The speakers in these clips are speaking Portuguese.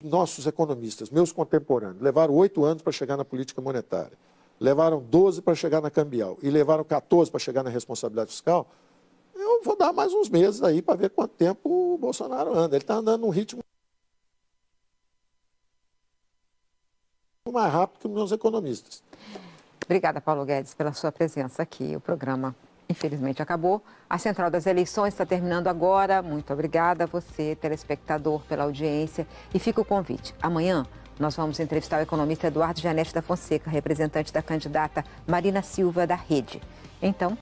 nossos economistas, meus contemporâneos, levaram 8 anos para chegar na política monetária, levaram 12 para chegar na cambial e levaram 14 para chegar na responsabilidade fiscal, eu vou dar mais uns meses aí para ver quanto tempo o Bolsonaro anda. Ele está andando num ritmo mais rápido que os meus economistas. Obrigada, Paulo Guedes, pela sua presença aqui. O programa, infelizmente, acabou. A Central das Eleições está terminando agora. Muito obrigada a você, telespectador, pela audiência. E fica o convite. Amanhã nós vamos entrevistar o economista Eduardo Janete da Fonseca, representante da candidata Marina Silva, da Rede. Então...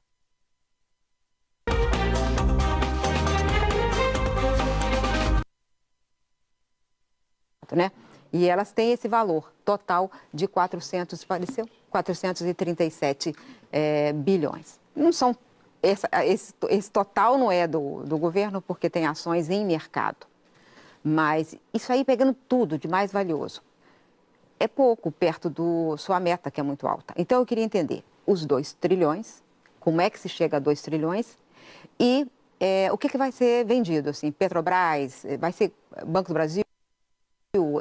né? E elas têm esse valor total de 437 bilhões. Não são, esse total não é do governo, porque tem ações em mercado. Mas isso aí, pegando tudo de mais valioso, é pouco perto da sua meta, que é muito alta. Então, eu queria entender os 2 trilhões, como é que se chega a 2 trilhões e o que vai ser vendido, assim, Petrobras, vai ser Banco do Brasil?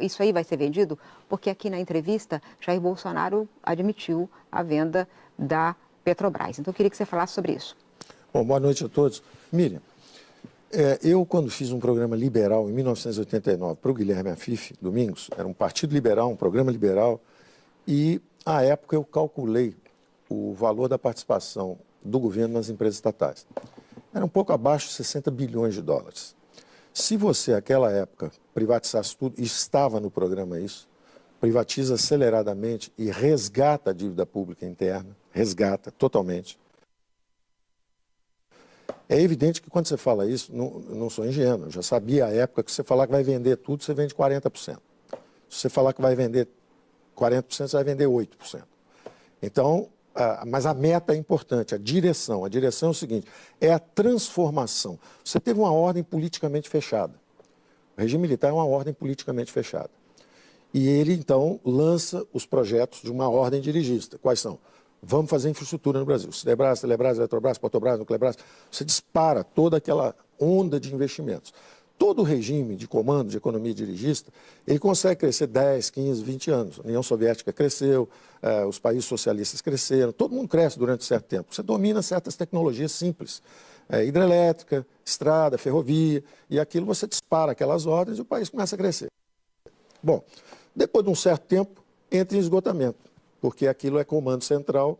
Isso aí vai ser vendido? Porque aqui na entrevista, Jair Bolsonaro admitiu a venda da Petrobras. Então, eu queria que você falasse sobre isso. Bom, boa noite a todos. Miriam, eu, quando fiz um programa liberal em 1989 para o Guilherme Afif, Domingos, era um partido liberal, um programa liberal, e, à época, eu calculei o valor da participação do governo nas empresas estatais. Era um pouco abaixo de 60 bilhões de dólares. Se você, naquela época, privatizasse tudo, e estava no programa isso, privatiza aceleradamente e resgata a dívida pública interna, resgata totalmente. É evidente que quando você fala isso, não sou ingênuo, eu já sabia à época que você falar que vai vender tudo, você vende 40%. Se você falar que vai vender 40%, você vai vender 8%. Então, mas a meta é importante, a direção. A direção é o seguinte, é a transformação. Você teve uma ordem politicamente fechada. O regime militar é uma ordem politicamente fechada. E ele, então, lança os projetos de uma ordem dirigista. Quais são? Vamos fazer infraestrutura no Brasil. Cinebrás, Telebrás, Eletrobras, Petrobras, Nucleabras. Você dispara toda aquela onda de investimentos. Todo o regime de comando de economia dirigista, ele consegue crescer 10, 15, 20 anos. A União Soviética cresceu, os países socialistas cresceram, todo mundo cresce durante um certo tempo. Você domina certas tecnologias simples, hidrelétrica, estrada, ferrovia, e aquilo você dispara aquelas ordens e o país começa a crescer. Bom, depois de um certo tempo, entra em esgotamento, porque aquilo é comando central,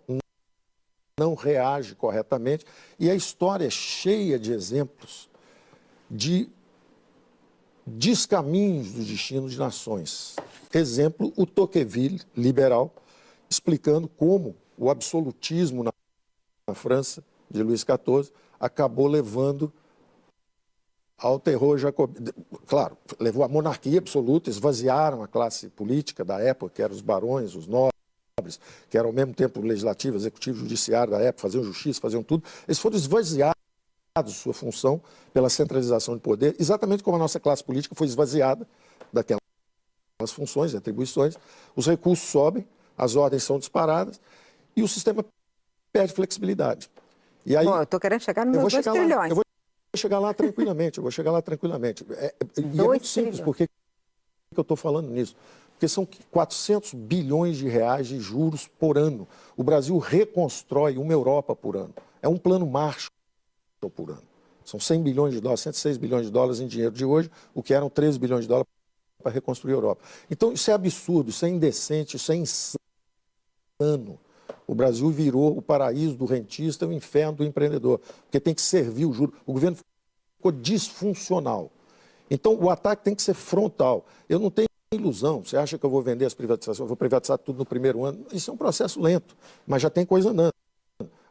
não reage corretamente, e a história é cheia de exemplos de descaminhos dos destinos de nações. Exemplo, o Tocqueville, liberal, explicando como o absolutismo na França, de Luís XIV, acabou levando ao terror jacobino. Claro, levou à monarquia absoluta, esvaziaram a classe política da época, que eram os barões, os nobres, que eram ao mesmo tempo legislativo, executivo, judiciário da época, faziam justiça, faziam tudo. Eles foram esvaziados de sua função pela centralização de poder, exatamente como a nossa classe política foi esvaziada daquelas funções e atribuições, os recursos sobem, as ordens são disparadas e o sistema perde flexibilidade. E aí, bom, eu estou querendo chegar nos 2 trilhões. Eu vou chegar lá tranquilamente, E é muito simples, por que eu estou falando nisso? Porque são 400 bilhões de reais de juros por ano. O Brasil reconstrói uma Europa por ano. É um plano Marshall por ano. São 100 bilhões de dólares, 106 bilhões de dólares em dinheiro de hoje, o que eram 13 bilhões de dólares para reconstruir a Europa. Então, isso é absurdo, isso é indecente, isso é insano. O Brasil virou o paraíso do rentista e o inferno do empreendedor, porque tem que servir o juro. O governo ficou disfuncional. Então, o ataque tem que ser frontal. Eu não tenho ilusão. Você acha que eu vou vender as privatizações, eu vou privatizar tudo no primeiro ano? Isso é um processo lento, mas já tem coisa andando.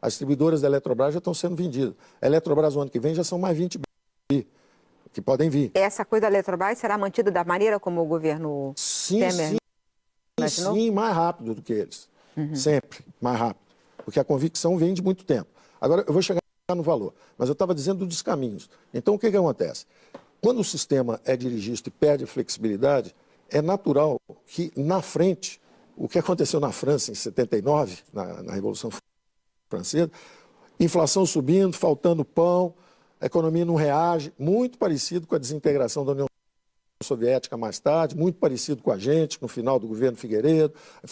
As distribuidoras da Eletrobras já estão sendo vendidas. A Eletrobras, o ano que vem, já são mais 20 bi que podem vir. Essa coisa da Eletrobras será mantida da maneira como o governo Temer imaginou? Sim, mais rápido do que eles. Sempre mais rápido. Porque a convicção vem de muito tempo. Agora, eu vou chegar no valor, mas eu estava dizendo dos caminhos. Então, o que acontece? Quando o sistema é dirigista e perde a flexibilidade, é natural que, na frente, o que aconteceu na França em 79, na Revolução Francesa, inflação subindo, faltando pão, a economia não reage, muito parecido com a desintegração da União Soviética mais tarde, muito parecido com a gente, no final do governo Figueiredo. A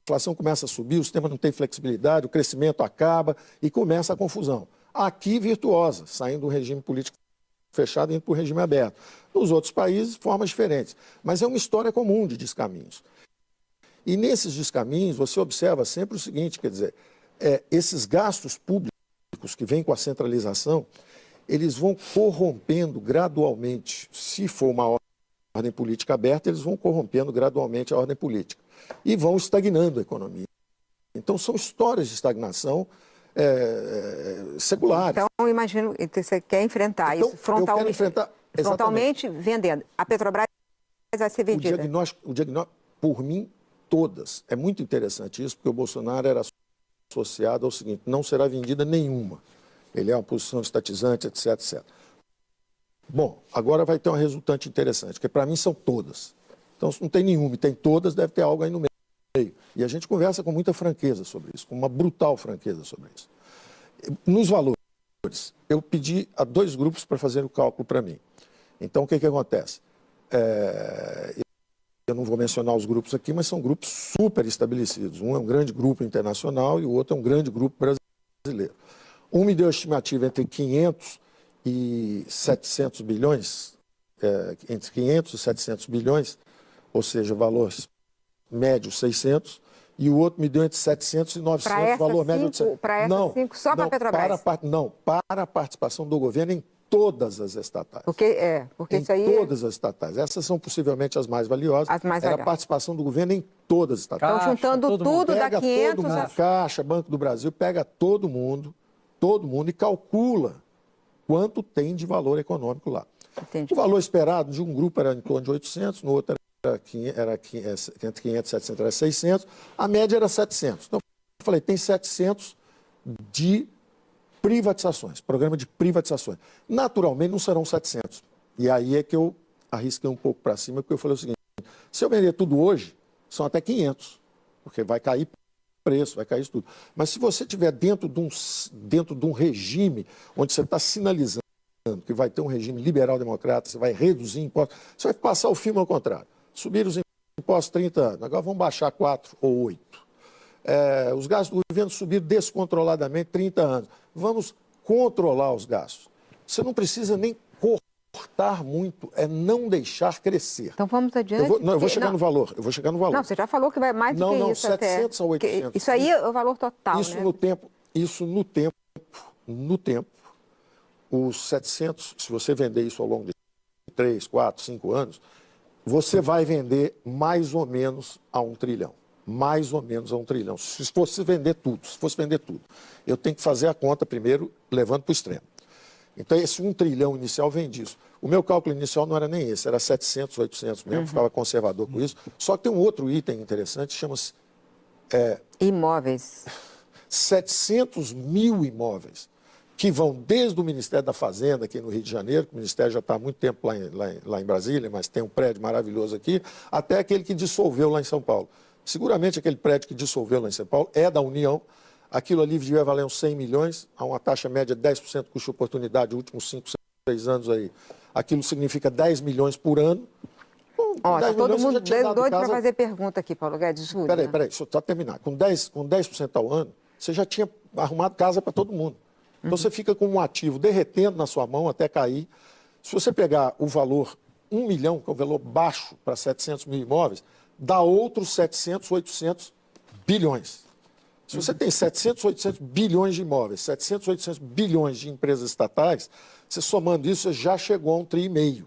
inflação começa a subir, o sistema não tem flexibilidade, o crescimento acaba e começa a confusão. Aqui, virtuosa, saindo do regime político fechado e indo para o regime aberto. Nos outros países, formas diferentes. Mas é uma história comum de descaminhos. E nesses descaminhos, você observa sempre o seguinte, quer dizer, esses gastos públicos que vêm com a centralização, eles vão corrompendo gradualmente, se for uma ordem política aberta, eles vão corrompendo gradualmente a ordem política e vão estagnando a economia. Então, são histórias de estagnação seculares. Então, imagino que você quer enfrentar isso frontalmente, frontalmente vendendo. A Petrobras vai ser vendida. O diagnóstico, por mim, todas. É muito interessante isso, porque o Bolsonaro era associado ao seguinte: não será vendida nenhuma. Ele é uma posição estatizante, etc, etc. Bom, agora vai ter uma resultante interessante, que para mim são todas. Então, se não tem nenhuma e tem todas, deve ter algo aí no meio. E a gente conversa com muita franqueza sobre isso, com uma brutal franqueza sobre isso. Nos valores, eu pedi a 2 grupos para fazer o cálculo para mim. Então, o que acontece? Eu não vou mencionar os grupos aqui, mas são grupos super estabelecidos. Um é um grande grupo internacional e o outro é um grande grupo brasileiro. Um me deu a estimativa entre 500 e 700 bilhões, entre 500 e 700 bilhões, ou seja, valores médios 600, e o outro me deu entre 700 e 900, valor médio de 700. Para essas 5, só para a Petrobras? Para a participação do governo em todas as estatais. Porque isso aí... todas as estatais. Essas são possivelmente as mais valiosas. Era a participação do governo em todas as estatais. Então, juntando tudo, dá 500... Todo mundo, Caixa, Banco do Brasil, pega todo mundo e calcula quanto tem de valor econômico lá. Entendi. O valor esperado de um grupo era em torno de 800, no outro era entre 500 e 700, era 600, a média era 700. Então, eu falei, tem 700 de privatizações, programa de privatizações. Naturalmente, não serão 700. E aí é que eu arrisquei um pouco para cima, porque eu falei o seguinte: se eu vender tudo hoje, são até 500, porque vai cair preço, vai cair isso tudo. Mas se você estiver dentro de um regime onde você está sinalizando que vai ter um regime liberal-democrata, você vai reduzir impostos, você vai passar o filme ao contrário. Subir os impostos 30 anos, agora vão baixar 4 ou 8. Os gastos do governo subiram descontroladamente 30 anos. Vamos controlar os gastos. Você não precisa nem cortar muito, é não deixar crescer. Então vamos adiante. Eu vou chegar no valor. Não, você já falou que vai mais do que isso. 700 a 800. Isso aí é o valor total, Isso, né? no tempo, os 700, se você vender isso ao longo de 3, 4, 5 anos, você vai vender mais ou menos a 1 trilhão. Mais ou menos a 1 trilhão. Se fosse vender tudo, eu tenho que fazer a conta primeiro, levando para o extremo. Então, esse 1 trilhão inicial vem disso. O meu cálculo inicial não era nem esse, era 700, 800 mesmo, ficava conservador com isso. Só que tem um outro item interessante, chama-se... imóveis. 700 mil imóveis, que vão desde o Ministério da Fazenda, aqui no Rio de Janeiro, que o Ministério já está há muito tempo lá em Brasília, mas tem um prédio maravilhoso aqui, até aquele que dissolveu lá em São Paulo. Seguramente aquele prédio que dissolveu lá em São Paulo é da União. Aquilo ali devia valer uns 100 milhões, a uma taxa média de 10% custo de oportunidade nos últimos 5, 6 anos aí. Aquilo significa 10 milhões por ano. Está todo mundo doido para fazer pergunta aqui, Paulo Guedes. Peraí, deixa eu só terminar. Com 10% ao ano, você já tinha arrumado casa para todo mundo. Então você fica com um ativo derretendo na sua mão até cair. Se você pegar o valor 1 milhão, que é um valor baixo para 700 mil imóveis, dá outros 700, 800 bilhões. Se você tem 700, 800 bilhões de imóveis, 700, 800 bilhões de empresas estatais, você somando isso, você já chegou a 1,5 trilhão.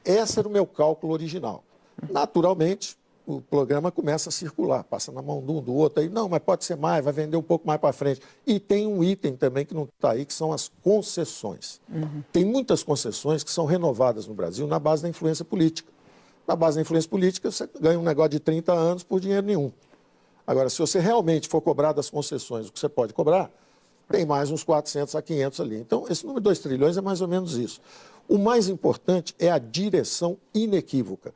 Esse era o meu cálculo original. Naturalmente, o programa começa a circular, passa na mão de um do outro, aí, não, mas pode ser mais, vai vender um pouco mais para frente. E tem um item também que não está aí, que são as concessões. Tem muitas concessões que são renovadas no Brasil na base da influência política. Na base da influência política, você ganha um negócio de 30 anos por dinheiro nenhum. Agora, se você realmente for cobrar das concessões o que você pode cobrar, tem mais uns 400 a 500 ali. Então, esse número de 2 trilhões é mais ou menos isso. O mais importante é a direção inequívoca.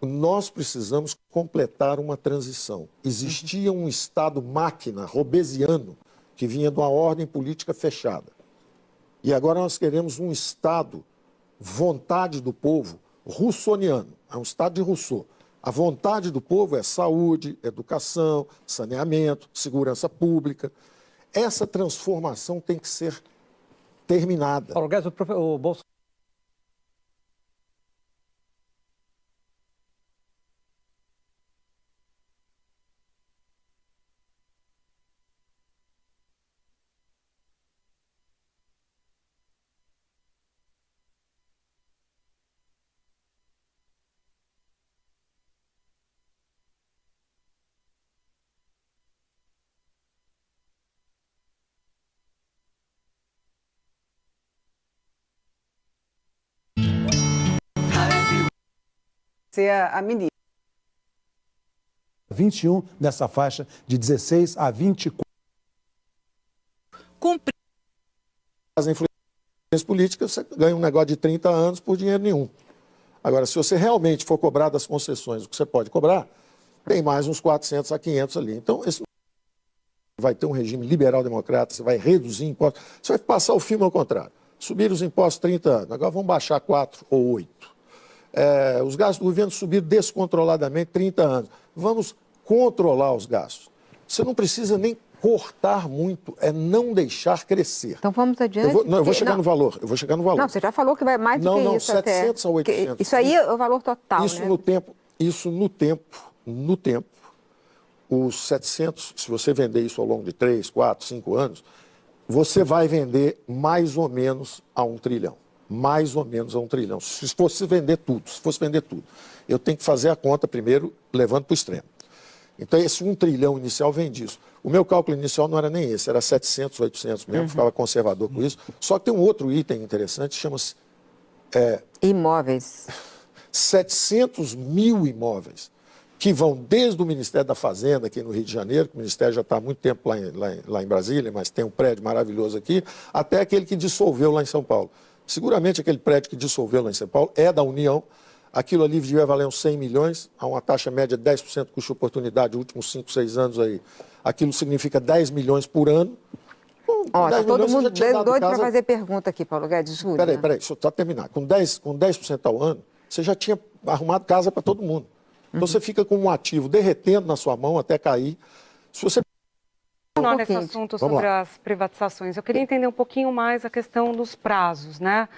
Nós precisamos completar uma transição. Existia um Estado máquina, robesiano, que vinha de uma ordem política fechada. E agora nós queremos um Estado, vontade do povo, russoniano, é um Estado de Rousseau. A vontade do povo é saúde, educação, saneamento, segurança pública. Essa transformação tem que ser terminada. Paulo Guedes, o Bolsonaro... Ser a ministra. 21 dessa faixa de 16 a 24. Cumprir as influências políticas, você ganha um negócio de 30 anos por dinheiro nenhum. Agora, se você realmente for cobrar das concessões o que você pode cobrar, tem mais uns 400 a 500 ali. Então, esse vai ter um regime liberal-democrata, você vai reduzir impostos, você vai passar o filme ao contrário. Subir os impostos 30 anos, agora vão baixar 4 ou 8. Os gastos do governo subiram descontroladamente 30 anos. Vamos controlar os gastos. Você não precisa nem cortar muito, é não deixar crescer. Então vamos adiante. Eu vou chegar no valor. Não, você já falou que vai mais do que isso 700 até. a 800. Isso aí é o valor total, Isso né? no tempo, os 700, se você vender isso ao longo de 3, 4, 5 anos, você vai vender mais ou menos a 1 trilhão. Mais ou menos a 1 trilhão. Se fosse vender tudo, eu tenho que fazer a conta primeiro, levando para o extremo. Então, esse 1 trilhão inicial vem disso. O meu cálculo inicial não era nem esse, era 700, 800 mesmo, ficava conservador com isso. Só que tem um outro item interessante, chama-se... Imóveis. 700 mil imóveis, que vão desde o Ministério da Fazenda, aqui no Rio de Janeiro, que o Ministério já está há muito tempo lá em Brasília, mas tem um prédio maravilhoso aqui, até aquele que dissolveu lá em São Paulo. Seguramente aquele prédio que dissolveu lá em São Paulo é da União. Aquilo ali devia valer uns 100 milhões, a uma taxa média de 10% de custo-oportunidade nos últimos 5, 6 anos aí. Aquilo significa 10 milhões por ano. Ó, tá todo mundo doido para casa... fazer pergunta aqui, Paulo Guedes. Peraí, deixa eu só terminar. Com 10% ao ano, você já tinha arrumado casa para todo mundo. Então você fica com um ativo derretendo na sua mão até cair. Se você... Nesse assunto sobre as privatizações, eu queria entender um pouquinho mais a questão dos prazos, né?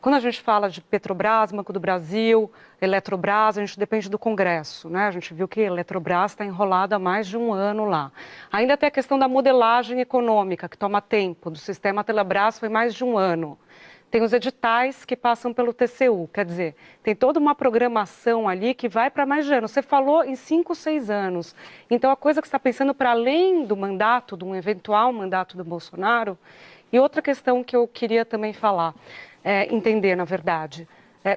Quando a gente fala de Petrobras, Banco do Brasil, Eletrobras, a gente depende do Congresso, né? A gente viu que a Eletrobras está enrolada há mais de um ano lá. Ainda tem a questão da modelagem econômica, que toma tempo, do sistema Telebrás foi mais de um ano. Tem os editais que passam pelo TCU, quer dizer, tem toda uma programação ali que vai para mais de ano. Você falou em 5, 6 anos. Então, a coisa que você está pensando para além do mandato, de um eventual mandato do Bolsonaro. E outra questão que eu queria também falar, entender, na verdade,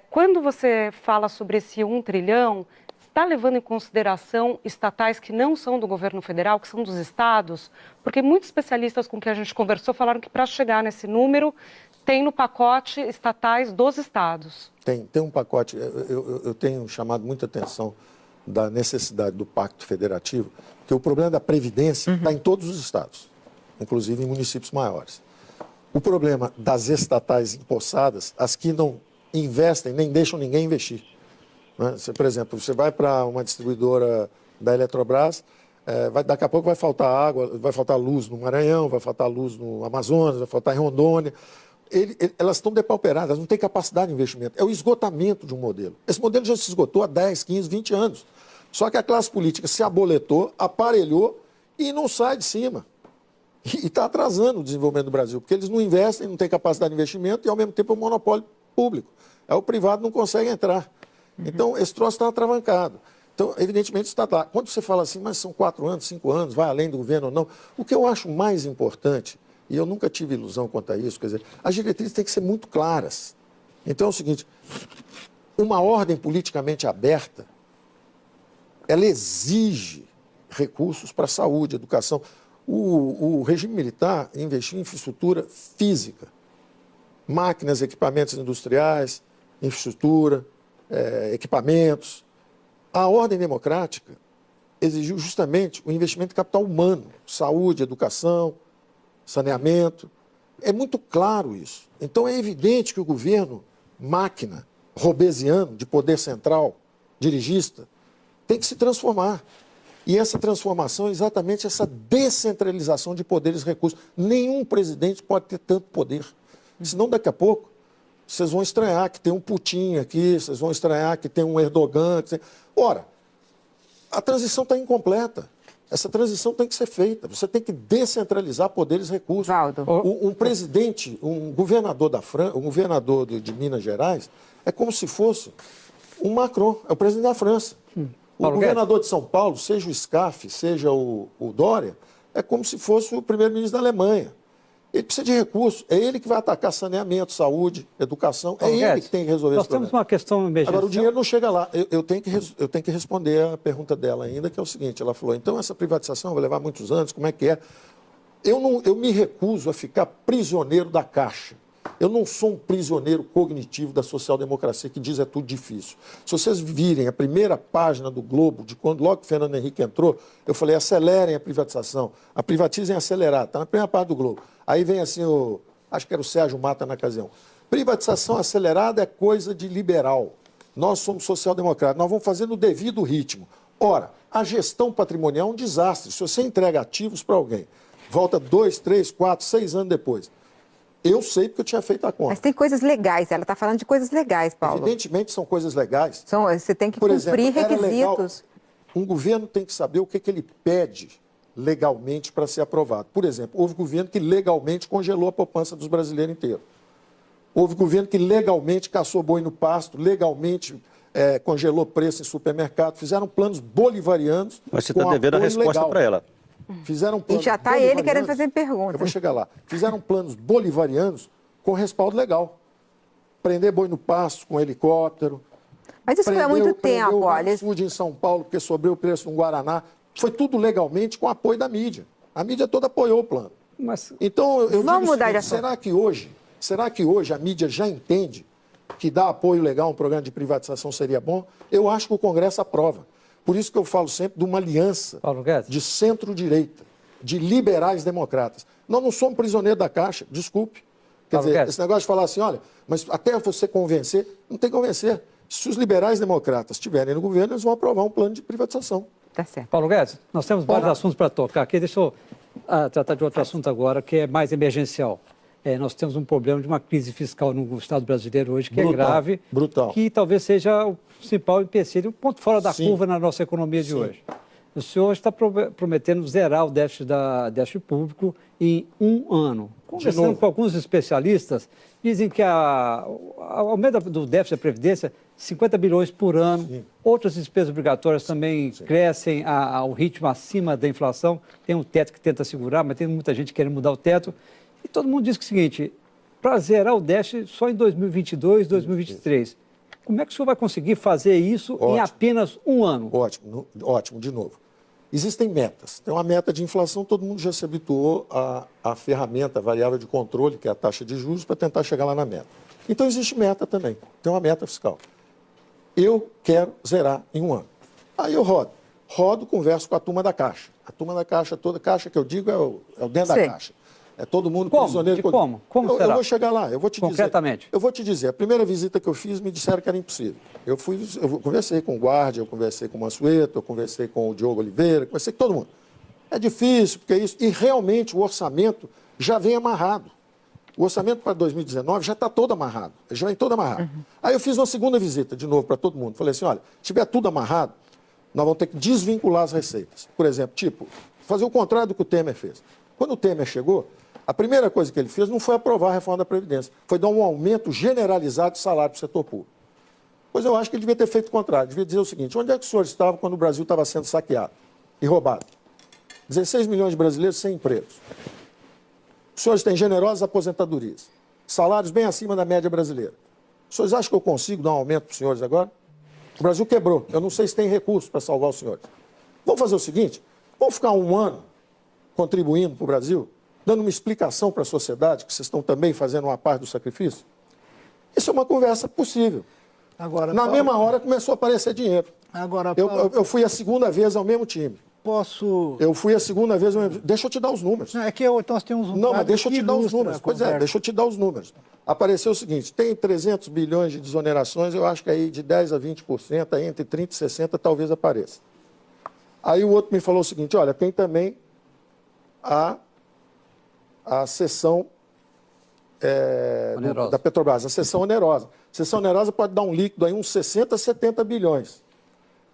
quando você fala sobre esse 1 trilhão, está levando em consideração estatais que não são do governo federal, que são dos estados? Porque muitos especialistas com quem a gente conversou falaram que para chegar nesse número, tem no pacote estatais dos estados. Tem um pacote, eu tenho chamado muita atenção da necessidade do Pacto Federativo, porque o problema da Previdência está em todos os estados, inclusive em municípios maiores. O problema das estatais empossadas, as que não investem, nem deixam ninguém investir. Né? Por exemplo, você vai para uma distribuidora da Eletrobras, daqui a pouco vai faltar água, vai faltar luz no Maranhão, vai faltar luz no Amazonas, vai faltar em Rondônia. Elas estão depauperadas, não têm capacidade de investimento. É o esgotamento de um modelo. Esse modelo já se esgotou há 10, 15, 20 anos. Só que a classe política se aboletou, aparelhou e não sai de cima. E está atrasando o desenvolvimento do Brasil, porque eles não investem, não têm capacidade de investimento e, ao mesmo tempo, é um monopólio público. O privado não consegue entrar. Então, esse troço está atravancado. Então, evidentemente, está lá. Quando você fala assim, mas são 4 anos, 5 anos, vai além do governo ou não, o que eu acho mais importante, e eu nunca tive ilusão quanto a isso, quer dizer, as diretrizes têm que ser muito claras. Então é o seguinte, uma ordem politicamente aberta, ela exige recursos para saúde, educação. O regime militar investiu em infraestrutura física, máquinas, equipamentos industriais, infraestrutura, equipamentos. A ordem democrática exigiu justamente o investimento em capital humano, saúde, educação, saneamento. É muito claro isso. Então é evidente que o governo, máquina, robesiano, de poder central, dirigista, tem que se transformar. E essa transformação é exatamente essa descentralização de poderes e recursos. Nenhum presidente pode ter tanto poder. Senão, daqui a pouco, vocês vão estranhar que tem um Putin aqui, vocês vão estranhar que tem um Erdogan. Ora, a transição está incompleta. Essa transição tem que ser feita. Você tem que descentralizar poderes e recursos. Valdo. Um presidente, um governador de Minas Gerais, é como se fosse um Macron, é o presidente da França. O governador de São Paulo, seja o Scaff, seja o Dória, é como se fosse o primeiro-ministro da Alemanha. Ele precisa de recursos. É ele que vai atacar saneamento, saúde, educação. É ele que tem que resolver esse problema. Nós temos uma questão emergencial. Agora, o dinheiro não chega lá. Eu tenho que responder a pergunta dela ainda, que é o seguinte. Ela falou, então essa privatização vai levar muitos anos, como é que é? Eu me recuso a ficar prisioneiro da Caixa. Eu não sou um prisioneiro cognitivo da social-democracia que diz é tudo difícil. Se vocês virem a primeira página do Globo, de quando logo o Fernando Henrique entrou, eu falei, acelerem a privatização. A privatizem acelerado. Está na primeira parte do Globo. Aí vem assim, acho que era o Sérgio Mata na ocasião. Privatização acelerada é coisa de liberal. Nós somos social-democratas. Nós vamos fazer no devido ritmo. Ora, a gestão patrimonial é um desastre. Se você entrega ativos para alguém, volta 2, 3, 4, 6 anos depois. Eu sei porque eu tinha feito a conta. Mas tem coisas legais, ela está falando de coisas legais, Paulo. Evidentemente são coisas legais. Você tem que Por cumprir exemplo, era requisitos. legal. Um governo tem que saber o que ele pede legalmente para ser aprovado. Por exemplo, houve governo que legalmente congelou a poupança dos brasileiros inteiros. Houve governo que legalmente caçou boi no pasto, legalmente congelou preço em supermercado, fizeram planos bolivarianos. Mas você está devendo a resposta para ela. Fizeram E já está ele querendo fazer pergunta. Eu vou chegar lá. Fizeram planos bolivarianos com respaldo legal. Prender boi no pasto com helicóptero. Mas isso foi há muito tempo, olha. Food em São Paulo, porque sobrou o preço de um Guaraná. Foi tudo legalmente com apoio da mídia. A mídia toda apoiou o plano. Mas... Então, eu Vamos digo mudar de seguinte, assunto. será que hoje a mídia já entende que dar apoio legal a um programa de privatização seria bom? Eu acho que o Congresso aprova. Por isso que eu falo sempre de uma aliança de centro-direita, de liberais democratas. Nós não somos prisioneiros da Caixa, desculpe. Quer dizer, esse negócio de falar assim, olha, mas até você convencer, não tem que convencer. Se os liberais democratas estiverem no governo, eles vão aprovar um plano de privatização. Tá certo. Paulo Guedes, nós temos vários assuntos para tocar aqui. Deixa eu tratar de outro assunto agora, que é mais emergencial. Nós temos um problema de uma crise fiscal no Estado brasileiro hoje, que é grave, que talvez seja o principal empecilho, o ponto fora da curva na nossa economia de hoje. O senhor está prometendo zerar o déficit público em 1 ano. Conversando com alguns especialistas, dizem que o aumento do déficit da Previdência, 50 bilhões por ano. Sim. Outras despesas obrigatórias também crescem ao ritmo acima da inflação. Tem um teto que tenta segurar, mas tem muita gente querendo mudar o teto. E todo mundo diz que é o seguinte, para zerar o déficit só em 2022, 2023. Como é que o senhor vai conseguir fazer isso em apenas 1 ano? Ótimo, de novo. Existem metas. Tem uma meta de inflação, todo mundo já se habituou à ferramenta, a variável de controle, que é a taxa de juros, para tentar chegar lá na meta. Então existe meta também, tem uma meta fiscal. Eu quero zerar em 1 ano. Aí eu rodo, converso com a turma da Caixa. A turma da Caixa, toda Caixa que eu digo é o dentro da Caixa. É todo mundo prisioneiro. Como? Como será? Eu vou chegar lá, eu vou te concretamente. dizer. Eu vou te dizer, a primeira visita que eu fiz me disseram que era impossível. Eu conversei com o Guardia, eu conversei com o Mansueto, eu conversei com o Diogo Oliveira, conversei com todo mundo. É difícil, porque é isso. E realmente o orçamento já vem amarrado. O orçamento para 2019 já está todo amarrado. Já vem todo amarrado. Uhum. Aí eu fiz uma segunda visita, de novo, para todo mundo. Falei assim, olha, se tiver tudo amarrado, nós vamos ter que desvincular as receitas. Por exemplo, fazer o contrário do que o Temer fez. Quando o Temer chegou, a primeira coisa que ele fez não foi aprovar a reforma da Previdência, foi dar um aumento generalizado de salário para o setor público. Pois eu acho que ele devia ter feito o contrário, devia dizer o seguinte, onde é que o senhor estava quando o Brasil estava sendo saqueado e roubado? 16 milhões de brasileiros sem empregos. Os senhores têm generosas aposentadorias, salários bem acima da média brasileira. Os senhores acham que eu consigo dar um aumento para os senhores agora? O Brasil quebrou, eu não sei se tem recursos para salvar os senhores. Vamos fazer o seguinte, vamos ficar 1 ano contribuindo para o Brasil, dando uma explicação para a sociedade que vocês estão também fazendo uma parte do sacrifício? Isso é uma conversa possível. Agora, na mesma hora começou a aparecer dinheiro. Agora, eu fui a segunda vez ao mesmo time. Eu fui a segunda vez ao mesmo time. Deixa eu te dar os números. Não, é que nós temos um Não, mas deixa eu te dar os números. Pois é, deixa eu te dar os números. apareceu o seguinte, tem 300 bilhões de desonerações, eu acho que aí de 10% a 20%, aí entre 30% e 60% talvez apareça. Aí o outro me falou o seguinte, olha, tem também a cessão da Petrobras, a cessão onerosa. A cessão onerosa pode dar um líquido aí uns 60 a 70 bilhões,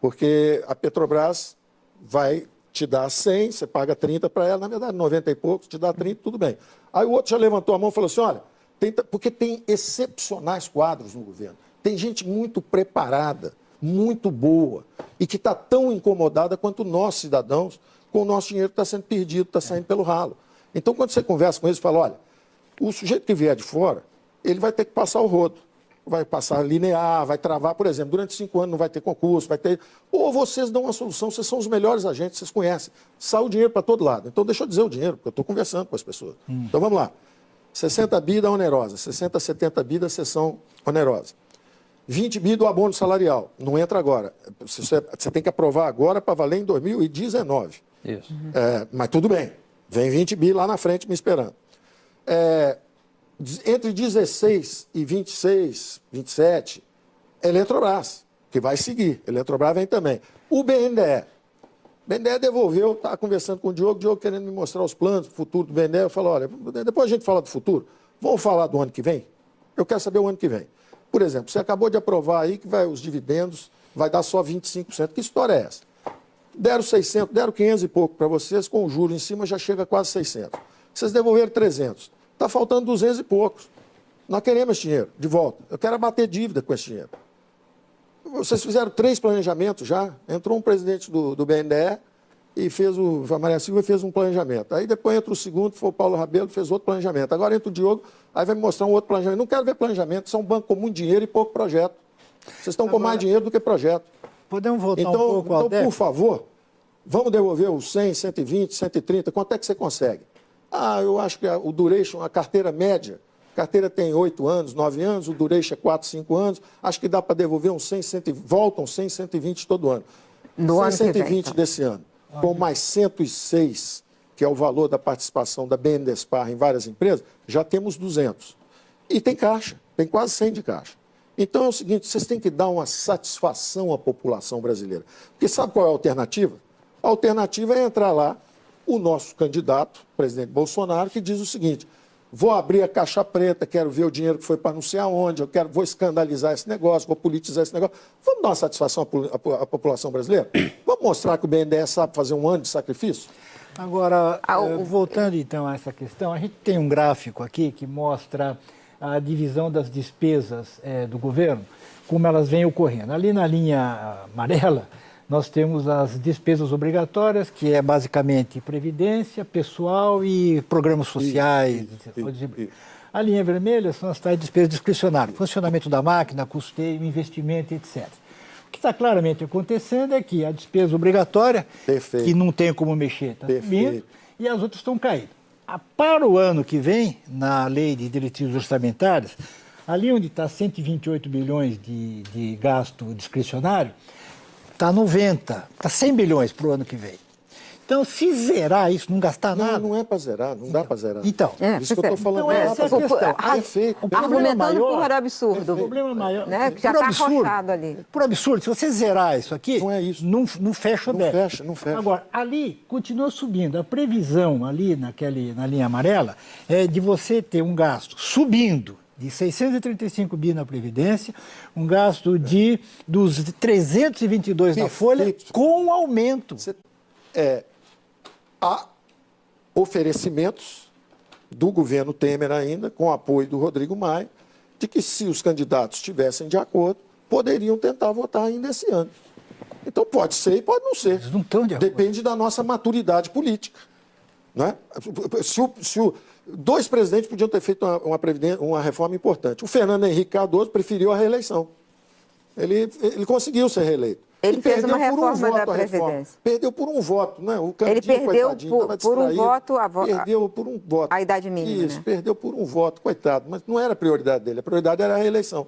porque a Petrobras vai te dar 100, você paga 30 para ela, na verdade 90 e poucos, te dá 30, tudo bem. Aí o outro já levantou a mão e falou assim, olha, porque tem excepcionais quadros no governo, tem gente muito preparada, muito boa, e que está tão incomodada quanto nós, cidadãos, com o nosso dinheiro que está sendo perdido, está saindo pelo ralo. Então, quando você conversa com eles, fala, olha, o sujeito que vier de fora, ele vai ter que passar o rodo, vai passar linear, vai travar, por exemplo, durante 5 anos não vai ter concurso, vai ter... Ou vocês dão uma solução, vocês são os melhores agentes, vocês conhecem, sai o dinheiro para todo lado. Então, deixa eu dizer o dinheiro, porque eu estou conversando com as pessoas. Então, vamos lá. 60 bi da onerosa, 60 a 70 bi da sessão onerosa. 20 bi do abono salarial, não entra agora. Você tem que aprovar agora para valer em 2019. Isso. Mas tudo bem, vem 20 bi lá na frente me esperando. Entre 16 e 26, 27, Eletrobras, que vai seguir. Eletrobras vem também. O BNDE. O BNDE devolveu, estava conversando com o Diogo querendo me mostrar os planos, o futuro do BNDE. Eu falo, olha, depois a gente fala do futuro, vamos falar do ano que vem? Eu quero saber o ano que vem. Por exemplo, você acabou de aprovar aí que os dividendos vai dar só 25%. Que história é essa? Deram 600, deram 500 e pouco para vocês, com o juro em cima já chega a quase 600. Vocês devolveram 300. Está faltando 200 e poucos. Nós queremos esse dinheiro de volta. Eu quero abater dívida com esse dinheiro. Vocês fizeram 3 planejamentos já. Entrou um presidente do BNDE e a Maria Silva fez um planejamento. Aí depois entra o segundo, foi o Paulo Rabelo, fez outro planejamento. Agora entra o Diogo, aí vai me mostrar um outro planejamento. Não quero ver planejamento, são um banco com muito dinheiro e pouco projeto. Vocês estão com mais dinheiro do que projeto. Podemos voltar um pouco ao Então, por favor, vamos devolver os 100, 120, 130, quanto é que você consegue? Eu acho que o duration, a carteira média, a carteira tem 8 anos, 9 anos, o duration é 4, 5 anos, acho que dá para devolver uns 100, 120, voltam 100, 120 todo ano. No 100, ano 120 vem, então. Desse ano, com mais 106, que é o valor da participação da BNDESPAR em várias empresas, já temos 200. E tem caixa, tem quase 100 de caixa. Então é o seguinte, vocês têm que dar uma satisfação à população brasileira. Porque sabe qual é a alternativa? A alternativa é entrar lá o nosso candidato, o presidente Bolsonaro, que diz o seguinte, vou abrir a caixa preta, quero ver o dinheiro que foi para não sei aonde, vou escandalizar esse negócio, vou politizar esse negócio. Vamos dar uma satisfação à população brasileira? Vamos mostrar que o BNDES sabe fazer um ano de sacrifício? Agora, voltando então a essa questão, a gente tem um gráfico aqui que mostra a divisão das despesas do governo, como elas vêm ocorrendo. Ali na linha amarela, nós temos as despesas obrigatórias, que é basicamente previdência, pessoal e programas sociais. A linha vermelha são as tais despesas discricionárias, funcionamento da máquina, custeio, investimento, etc. O que está claramente acontecendo é que a despesa obrigatória, que não tem como mexer, está subindo, e as outras estão caindo. Para o ano que vem, na lei de diretrizes orçamentárias, ali onde está 128 bilhões de gasto discricionário, está 90, está 100 bilhões para o ano que vem. Então, se zerar isso, não gastar nada... Não é para zerar, não dá para zerar. Então, isso que eu estou falando. Então, essa é a questão. Argumentando por absurdo. O problema maior... Né, que já está arrochado ali. Por absurdo, se você zerar isso aqui, não é isso. Não fecha o déficit. Não fecha. Agora, ali continua subindo. A previsão ali na linha amarela é de você ter um gasto subindo de 635 bi na Previdência, um gasto dos 322 na Folha, com aumento. Há oferecimentos do governo Temer ainda, com apoio do Rodrigo Maia, de que se os candidatos estivessem de acordo, poderiam tentar votar ainda esse ano. Então pode ser e pode não ser. Eles não estão de acordo. Depende da nossa maturidade política. Não é? Dois presidentes podiam ter feito uma reforma importante. O Fernando Henrique Cardoso preferiu a reeleição. Ele conseguiu ser reeleito. Ele fez uma reforma da Previdência. Perdeu por um voto, né? Ele perdeu por um voto perdeu por um voto. A idade mínima. Isso, né? Perdeu por um voto, coitado. Mas não era a prioridade dele. A prioridade era a reeleição.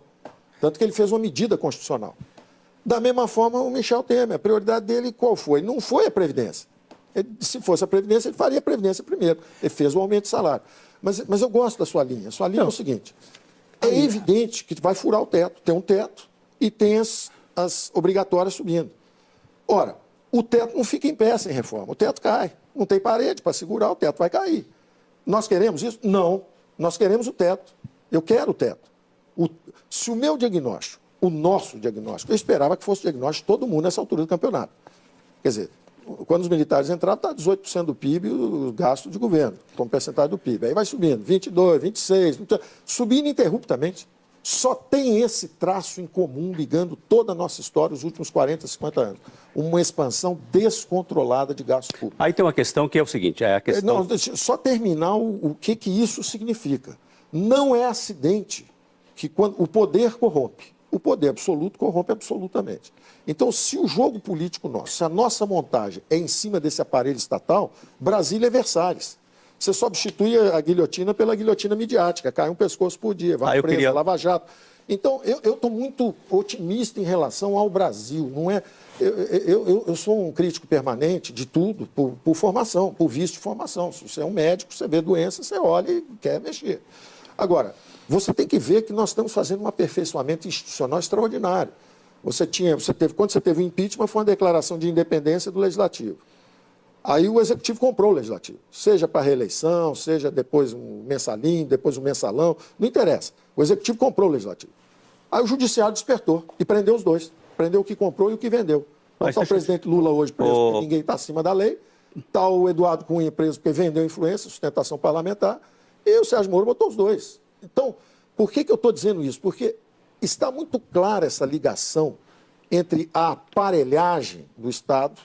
Tanto que ele fez uma medida constitucional. Da mesma forma, o Michel Temer. A prioridade dele qual foi? Não foi a Previdência. Se fosse a Previdência, ele faria a Previdência primeiro. Ele fez o aumento de salário. Mas eu gosto da sua linha. A sua linha é o seguinte. É evidente que vai furar o teto. Tem um teto e tem as obrigatórias subindo. Ora, o teto não fica em pé sem reforma. O teto cai. Não tem parede para segurar, o teto vai cair. Nós queremos isso? Não. Nós queremos o teto. Eu quero o teto. Se o meu diagnóstico, o nosso diagnóstico, eu esperava que fosse o diagnóstico de todo mundo nessa altura do campeonato. Quer dizer, quando os militares entraram, está 18% do PIB o gasto de governo, como percentagem do PIB. Aí vai subindo, 22, 26, 28, subindo ininterruptamente. Só tem esse traço em comum ligando toda a nossa história os últimos 40, 50 anos. Uma expansão descontrolada de gasto público. Aí tem uma questão que é o seguinte, é a questão... Não, só terminar o que isso significa. Não é acidente que quando o poder corrompe. O poder absoluto corrompe absolutamente. Então, se o jogo político nosso, se a nossa montagem é em cima desse aparelho estatal, Brasília é Versalhes. Você substitui a guilhotina pela guilhotina midiática, cai um pescoço por dia, vai preso, Lava Jato. Então, eu estou muito otimista em relação ao Brasil. Não é, eu sou um crítico permanente de tudo, por formação, por vício de formação. Se você é um médico, você vê doença, você olha e quer mexer. Agora, você tem que ver que nós estamos fazendo um aperfeiçoamento institucional extraordinário. Quando você teve o impeachment, foi uma declaração de independência do Legislativo. Aí o Executivo comprou o Legislativo, seja para reeleição, seja depois um mensalinho, depois um mensalão, não interessa. O Executivo comprou o Legislativo. Aí o Judiciário despertou e prendeu os dois. Prendeu o que comprou e o que vendeu. Então está o presidente Lula hoje preso porque ninguém está acima da lei, está o Eduardo Cunha preso porque vendeu influência, sustentação parlamentar, e o Sérgio Moro botou os dois. Então, por que eu estou dizendo isso? Porque está muito clara essa ligação entre a aparelhagem do Estado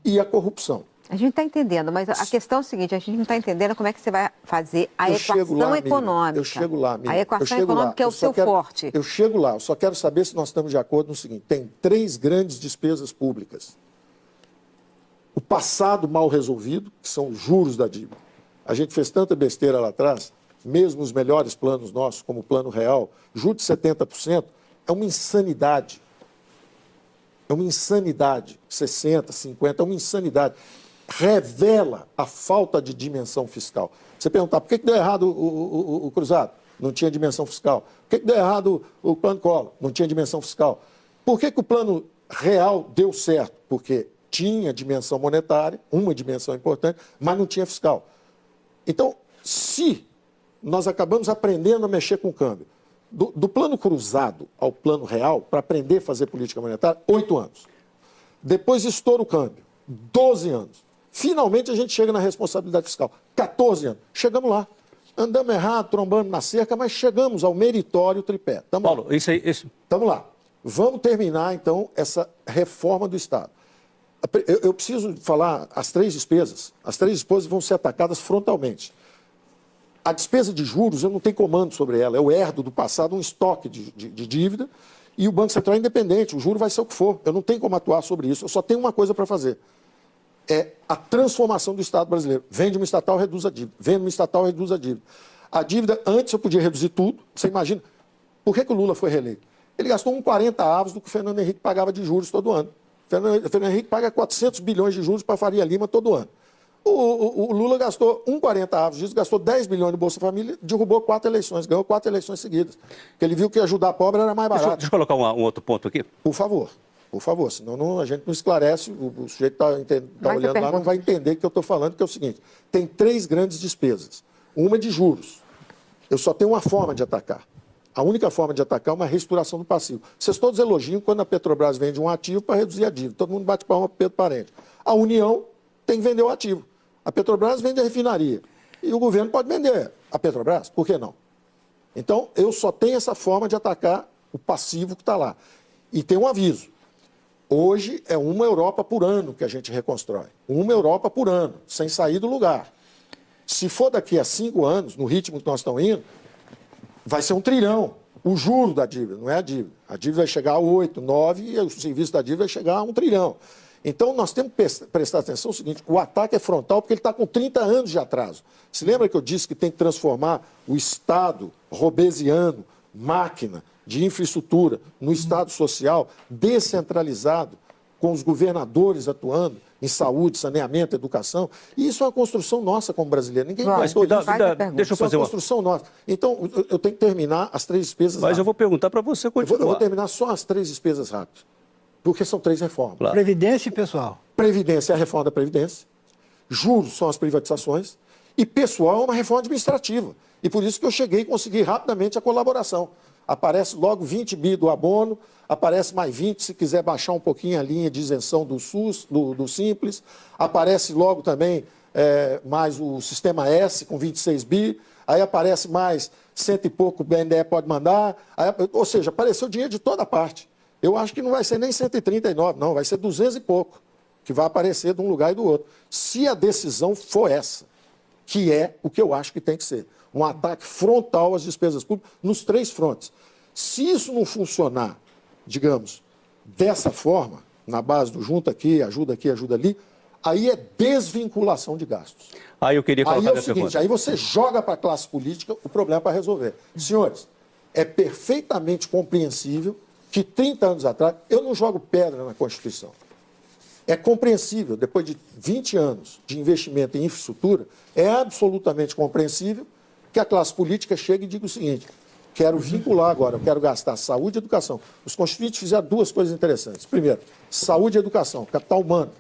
e a corrupção. A gente está entendendo, mas a questão é o seguinte, a gente não está entendendo como é que você vai fazer a equação econômica. Eu chego lá, Miriam. A equação econômica é o seu forte. Eu chego lá, eu só quero saber se nós estamos de acordo no seguinte, tem 3 grandes despesas públicas. O passado mal resolvido, que são os juros da dívida. A gente fez tanta besteira lá atrás, mesmo os melhores planos nossos, como o Plano Real, juros de 70%, é uma insanidade. É uma insanidade. 60%, 50%, é uma insanidade. Revela a falta de dimensão fiscal. Você perguntar, por que deu errado o Cruzado? Não tinha dimensão fiscal. Por que deu errado o Plano Collor? Não tinha dimensão fiscal. Por que o Plano Real deu certo? Porque tinha dimensão monetária, uma dimensão importante, mas não tinha fiscal. Então, se nós acabamos aprendendo a mexer com o câmbio, do plano cruzado ao plano real, para aprender a fazer política monetária, 8 anos. Depois estoura o câmbio, 12 anos. Finalmente a gente chega na responsabilidade fiscal, 14 anos. Chegamos lá. Andamos errado, trombando na cerca, mas chegamos ao meritório tripé. Paulo, isso aí... Estamos lá. Vamos terminar, então, essa reforma do Estado. Eu preciso falar as 3 despesas. As 3 despesas vão ser atacadas frontalmente. A despesa de juros, eu não tenho comando sobre ela. Eu herdo do passado um estoque de dívida e o Banco Central é independente. O juro vai ser o que for. Eu não tenho como atuar sobre isso. Eu só tenho uma coisa para fazer. É a transformação do Estado brasileiro. Vende uma estatal, reduz a dívida. Vende uma estatal, reduz a dívida. A dívida, antes eu podia reduzir tudo. Você imagina. Por que o Lula foi reeleito? Ele gastou 40 avos do que o Fernando Henrique pagava de juros todo ano. O Fernando Henrique paga 400 bilhões de juros para a Faria Lima todo ano. O Lula gastou 40 avos disso, gastou 10 bilhões no Bolsa Família, derrubou 4 eleições, ganhou 4 eleições seguidas. Porque ele viu que ajudar a pobre era mais barato. Deixa eu colocar um outro ponto aqui. Por favor, senão a gente não esclarece, o sujeito está olhando lá, não vai entender o que eu estou falando, que é o seguinte, tem 3 grandes despesas. Uma é de juros. Eu só tenho uma forma de atacar. A única forma de atacar é uma reestruturação do passivo. Vocês todos elogiam quando a Petrobras vende um ativo para reduzir a dívida. Todo mundo bate palma para Pedro Parente. A União tem que vender o ativo. A Petrobras vende a refinaria. E o governo pode vender a Petrobras. Por que não? Então, eu só tenho essa forma de atacar o passivo que está lá. E tem um aviso. Hoje é uma Europa por ano que a gente reconstrói. Uma Europa por ano, sem sair do lugar. Se for daqui a 5 anos, no ritmo que nós estamos indo, vai ser 1 trilhão. O juro da dívida, não é a dívida. A dívida vai chegar a 8, 9 e o serviço da dívida vai chegar a 1 trilhão. Então, nós temos que prestar atenção no seguinte, o ataque é frontal porque ele está com 30 anos de atraso. Se lembra que eu disse que tem que transformar o Estado robesiano, máquina de infraestrutura, no Estado social, descentralizado, com os governadores atuando em saúde, saneamento, educação. E isso é uma construção nossa como brasileiro. Ninguém inventou isso. Deixa eu fazer uma construção nossa. Então, eu tenho que terminar as 3 despesas rápidas. Mas eu vou perguntar para você continuar. Eu vou terminar só as 3 despesas rápidas. Porque são 3 reformas. Claro. Previdência, pessoal. Previdência é a reforma da Previdência. Juros são as privatizações. E pessoal é uma reforma administrativa. E por isso que eu cheguei e consegui rapidamente a colaboração. Aparece logo 20 bi do abono, aparece mais 20 se quiser baixar um pouquinho a linha de isenção do SUS, do Simples. Aparece logo também mais o Sistema S com 26 bi. Aí aparece mais 100 e pouco o BNDE pode mandar. Ou seja, apareceu dinheiro de toda parte. Eu acho que não vai ser nem 139, não, vai ser 200 e pouco, que vai aparecer de um lugar e do outro. Se a decisão for essa, que é o que eu acho que tem que ser, um ataque frontal às despesas públicas nos 3 frontes. Se isso não funcionar, digamos, dessa forma, na base do junta aqui, ajuda ali, aí é desvinculação de gastos. Aí eu queria colocar aí é o seguinte, pergunta. Aí você joga para a classe política o problema para resolver. Senhores, é perfeitamente compreensível que 30 anos atrás, eu não jogo pedra na Constituição. É compreensível, depois de 20 anos de investimento em infraestrutura, é absolutamente compreensível que a classe política chegue e diga o seguinte: quero vincular agora, eu quero gastar saúde e educação. Os constituintes fizeram 2 coisas interessantes. Primeiro, saúde e educação, capital humano.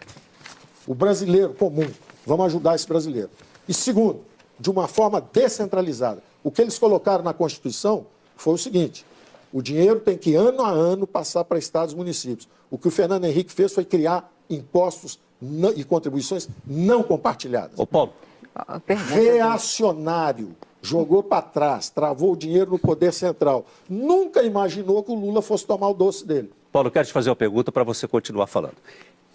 O brasileiro comum, vamos ajudar esse brasileiro. E segundo, de uma forma descentralizada. O que eles colocaram na Constituição foi o seguinte: o dinheiro tem que, ano a ano, passar para estados e municípios. O que o Fernando Henrique fez foi criar impostos e contribuições não compartilhadas. Ô, Paulo. Reacionário. Jogou para trás, travou o dinheiro no poder central. Nunca imaginou que o Lula fosse tomar o doce dele. Paulo, eu quero te fazer uma pergunta para você continuar falando.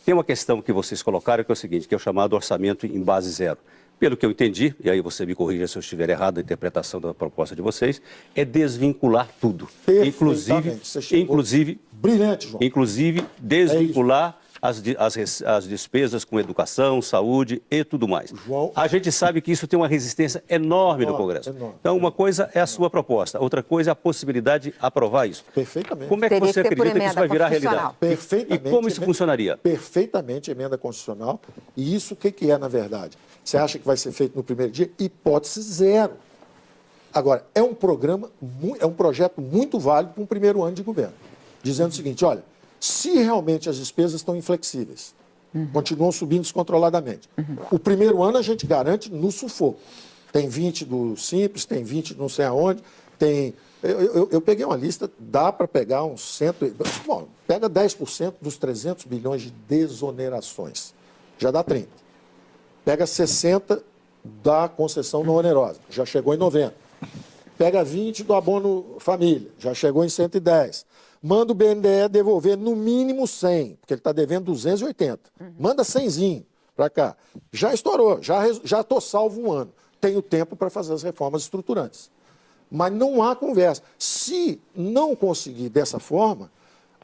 Tem uma questão que vocês colocaram que é o seguinte, que é o chamado orçamento em base zero. Pelo que eu entendi, e aí você me corrija se eu estiver errado na interpretação da proposta de vocês, é desvincular tudo. Inclusive, brilhante, João. Inclusive desvincular as despesas com educação, saúde e tudo mais. João, a gente sabe que isso tem uma resistência enorme no Congresso. Então, uma coisa é a sua proposta, outra coisa é a possibilidade de aprovar isso. Perfeitamente. Como é que você acredita que isso vai virar realidade? Perfeitamente. E como isso funcionaria? Perfeitamente emenda constitucional. E isso o que é, na verdade? Você acha que vai ser feito no primeiro dia? Hipótese zero. Agora, é um projeto muito válido para um primeiro ano de governo. Dizendo o seguinte, olha, se realmente as despesas estão inflexíveis, continuam subindo descontroladamente, o primeiro ano a gente garante no sufoco. Tem 20 do Simples, tem 20 não sei aonde, tem... Eu peguei uma lista, dá para pegar uns 100... Bom, pega 10% dos 300 bilhões de desonerações, já dá 30. Pega 60 da concessão não onerosa, já chegou em 90. Pega 20 do abono família, já chegou em 110. Manda o BNDE devolver no mínimo 100, porque ele está devendo 280. Manda 100zinho para cá. Já estourou, já estou salvo um ano. Tenho tempo para fazer as reformas estruturantes. Mas não há conversa. Se não conseguir dessa forma,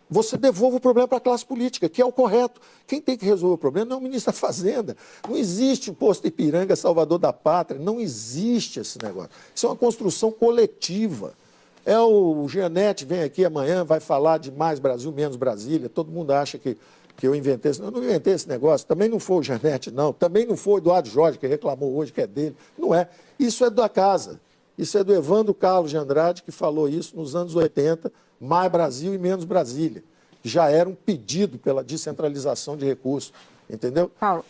você devolve o problema para a classe política, que é o correto. Quem tem que resolver o problema não é o ministro da Fazenda. Não existe o posto Ipiranga Salvador da Pátria. Não existe esse negócio. Isso é uma construção coletiva. O Gianetti vem aqui amanhã, vai falar de mais Brasil, menos Brasília. Todo mundo acha que eu inventei esse negócio. Eu não inventei esse negócio. Também não foi o Gianetti, não. Também não foi o Eduardo Jorge, que reclamou hoje que é dele. Não é. Isso é da casa. Isso é do Evandro Carlos de Andrade, que falou isso nos anos 80, mais Brasil e menos Brasília. Já era um pedido pela descentralização de recursos. Entendeu? Paulo,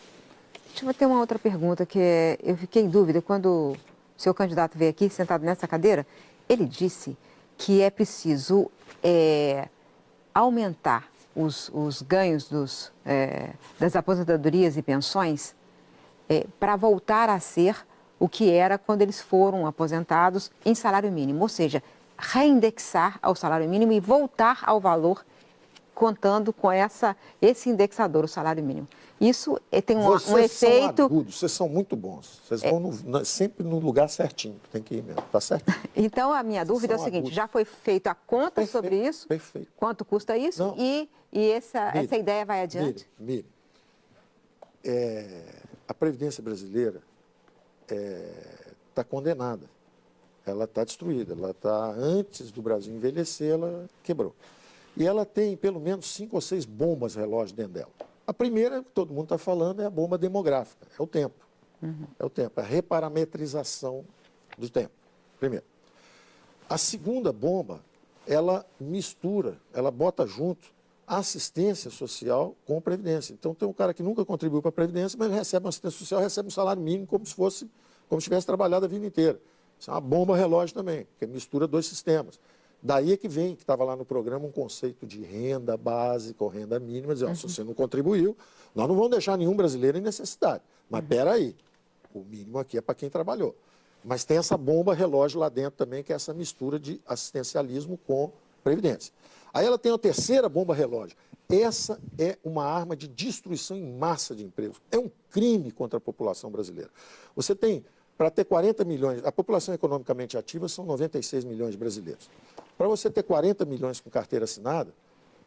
deixa eu ter uma outra pergunta, que eu fiquei em dúvida. Quando o seu candidato veio aqui, sentado nessa cadeira, ele disse que é preciso aumentar os ganhos das aposentadorias e pensões para voltar a ser o que era quando eles foram aposentados em salário mínimo, ou seja, reindexar ao salário mínimo e voltar ao valor contando com esse indexador, o salário mínimo. Isso tem um efeito... Vocês são agudos, vocês são muito bons. Vocês vão sempre no lugar certinho, tem que ir mesmo, tá certo? Então, a minha dúvida é o seguinte, agudos. Já foi feita a conta sobre isso? Perfeito. Quanto custa isso? Não. E essa ideia vai adiante? Mire, a Previdência brasileira está condenada. Ela está destruída. Ela está, antes do Brasil envelhecer, ela quebrou. e ela tem pelo menos 5 ou 6 bombas relógio dentro dela. A primeira, que todo mundo está falando, é a bomba demográfica, é o tempo. É o tempo, a reparametrização do tempo, primeiro. A segunda bomba, ela mistura, ela bota junto assistência social com previdência. Então tem um cara que nunca contribuiu para a previdência, mas ele recebe uma assistência social, recebe um salário mínimo como se tivesse trabalhado a vida inteira. Isso é uma bomba relógio também, que mistura 2 sistemas. Daí é que vem, que estava lá no programa, um conceito de renda básica ou renda mínima, dizer, se você não contribuiu, nós não vamos deixar nenhum brasileiro em necessidade. Mas peraí, o mínimo aqui é para quem trabalhou. Mas tem essa bomba relógio lá dentro também, que é essa mistura de assistencialismo com previdência. Aí ela tem a terceira bomba relógio. Essa é uma arma de destruição em massa de empregos. É um crime contra a população brasileira. Você tem, para ter 40 milhões, a população economicamente ativa são 96 milhões de brasileiros. Para você ter 40 milhões com carteira assinada,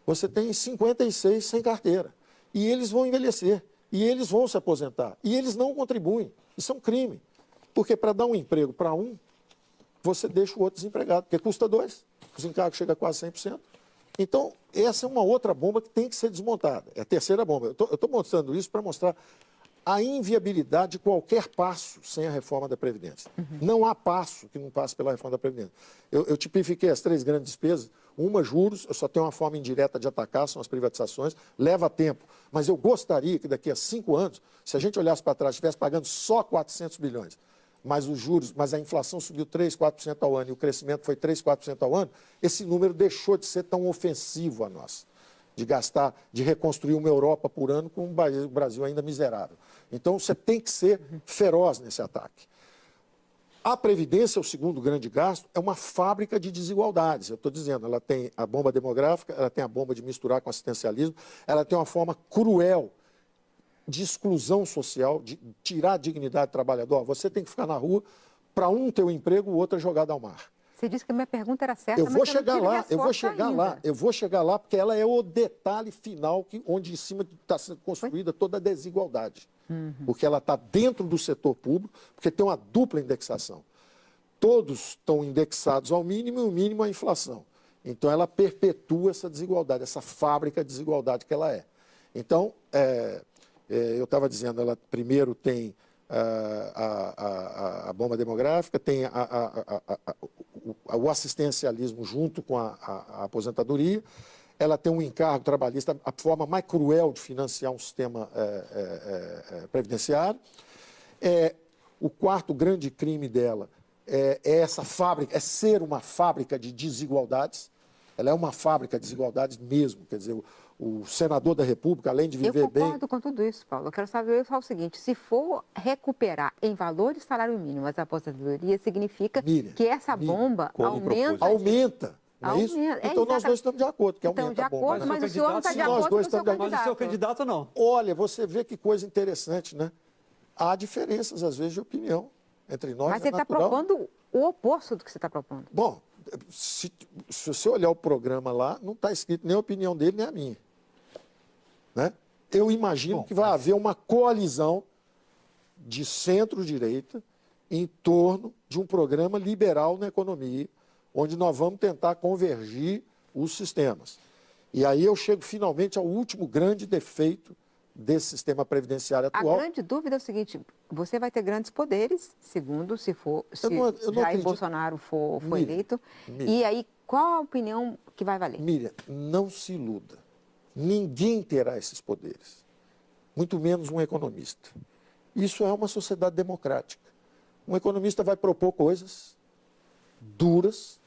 você tem 56 sem carteira. E eles vão envelhecer, e eles vão se aposentar, e eles não contribuem. Isso é um crime. Porque para dar um emprego para um, você deixa o outro desempregado, porque custa 2, os encargos chegam a quase 100%. Então, essa é uma outra bomba que tem que ser desmontada. É a terceira bomba. Eu estou mostrando isso para mostrar a inviabilidade de qualquer passo sem a reforma da Previdência. Não há passo que não passe pela reforma da Previdência. Eu tipifiquei as 3 grandes despesas. Uma, juros, eu só tenho uma forma indireta de atacar, são as privatizações, leva tempo. Mas eu gostaria que daqui a 5 anos, se a gente olhasse para trás, estivesse pagando só 400 bilhões, mas os juros, mas a inflação subiu 3%, 4% ao ano e o crescimento foi 3%, 4% ao ano, esse número deixou de ser tão ofensivo a nós, de gastar, de reconstruir uma Europa por ano com um Brasil ainda miserável. Então, você tem que ser feroz nesse ataque. A Previdência, o segundo grande gasto, é uma fábrica de desigualdades. Eu estou dizendo, ela tem a bomba demográfica, ela tem a bomba de misturar com assistencialismo, ela tem uma forma cruel de exclusão social, de tirar a dignidade do trabalhador. Você tem que ficar na rua, para um ter um emprego, o outro é jogado ao mar. Você disse que a minha pergunta era certa, eu vou mas chegar eu não lá, tive resposta eu vou chegar lá, porque ela é o detalhe final onde em cima está sendo construída toda a desigualdade. Porque ela está dentro do setor público, porque tem uma dupla indexação. Todos estão indexados ao mínimo e o mínimo à inflação. Então ela perpetua essa desigualdade, essa fábrica de desigualdade que ela é. Então, eu estava dizendo, ela primeiro tem a bomba demográfica, tem o assistencialismo junto com a aposentadoria, ela tem um encargo trabalhista, a forma mais cruel de financiar um sistema previdenciário. O quarto grande crime dela é essa fábrica, é ser uma fábrica de desigualdades. Ela é uma fábrica de desigualdades mesmo, quer dizer, o senador da República, além de viver bem... Eu concordo com tudo isso, Paulo. Eu quero saber só o seguinte, se for recuperar em valor de salário mínimo as aposentadorias, significa que essa bomba aumenta. Não é isso? Então nós dois estamos de acordo, que aumenta de acordo, mas o senhor não está de acordo com o seu candidato. Mas o seu candidato não. Olha, você vê que coisa interessante, né? Há diferenças, às vezes, de opinião entre nós. Mas você está propondo o oposto do que você está propondo. Bom, se você olhar o programa lá, não está escrito nem a opinião dele, nem a minha. Né? Eu imagino que vai haver uma coalizão de centro-direita em torno de um programa liberal na economia, onde nós vamos tentar convergir os sistemas. E aí eu chego finalmente ao último grande defeito desse sistema previdenciário atual. A grande dúvida é o seguinte, você vai ter grandes poderes, segundo, se Jair Bolsonaro for eleito, e aí qual a opinião que vai valer? Miriam, não se iluda. Ninguém terá esses poderes, muito menos um economista. Isso é uma sociedade democrática. Um economista vai propor coisas duras,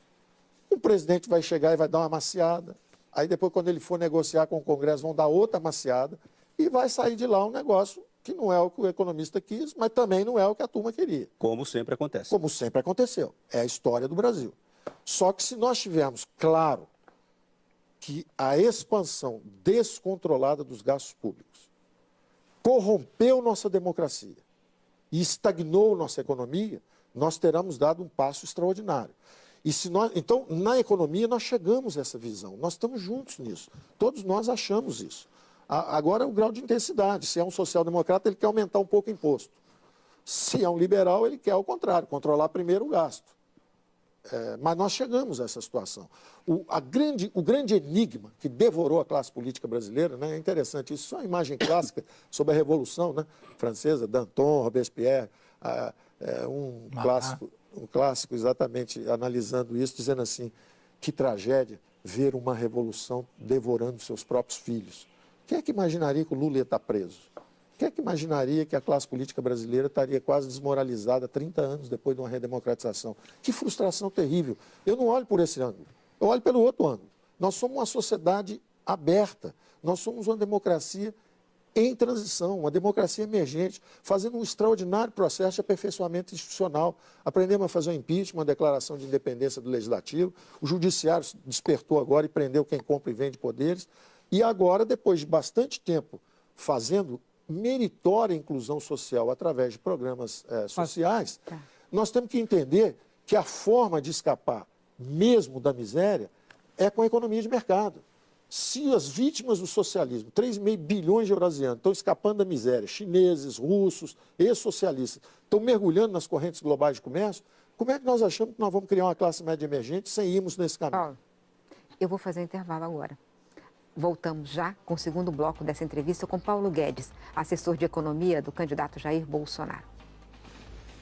o presidente vai chegar e vai dar uma maciada, aí depois, quando ele for negociar com o Congresso, vão dar outra maciada, e vai sair de lá um negócio que não é o que o economista quis, mas também não é o que a turma queria. Como sempre acontece. Como sempre aconteceu. É a história do Brasil. Só que se nós tivermos claro que a expansão descontrolada dos gastos públicos corrompeu nossa democracia e estagnou nossa economia, nós teremos dado um passo extraordinário. E se nós, então, na economia, nós chegamos a essa visão. Nós estamos juntos nisso. Todos nós achamos isso. Agora, o grau de intensidade. Se é um social-democrata, ele quer aumentar um pouco o imposto. Se é um liberal, ele quer, ao contrário, controlar primeiro o gasto. Mas nós chegamos a essa situação. O grande enigma que devorou a classe política brasileira, né, é interessante, isso é uma imagem clássica sobre a Revolução, né, francesa, Danton, Robespierre, um clássico exatamente analisando isso, dizendo assim, que tragédia ver uma revolução devorando seus próprios filhos. Quem é que imaginaria que o Lula ia estar preso? Quem é que imaginaria que a classe política brasileira estaria quase desmoralizada 30 anos depois de uma redemocratização? Que frustração terrível. Eu não olho por esse ângulo, eu olho pelo outro ângulo. Nós somos uma sociedade aberta, nós somos uma democracia em transição, uma democracia emergente, fazendo um extraordinário processo de aperfeiçoamento institucional. Aprendemos a fazer um impeachment, uma declaração de independência do Legislativo, o Judiciário despertou agora e prendeu quem compra e vende poderes, e agora, depois de bastante tempo fazendo meritória inclusão social através de programas sociais, nós temos que entender que a forma de escapar mesmo da miséria é com a economia de mercado. Se as vítimas do socialismo, 3,5 bilhões de eurasianos, estão escapando da miséria, chineses, russos, ex-socialistas, estão mergulhando nas correntes globais de comércio, como é que nós achamos que nós vamos criar uma classe média emergente sem irmos nesse caminho? Paulo, eu vou fazer um intervalo agora. Voltamos já com o segundo bloco dessa entrevista com Paulo Guedes, assessor de economia do candidato Jair Bolsonaro.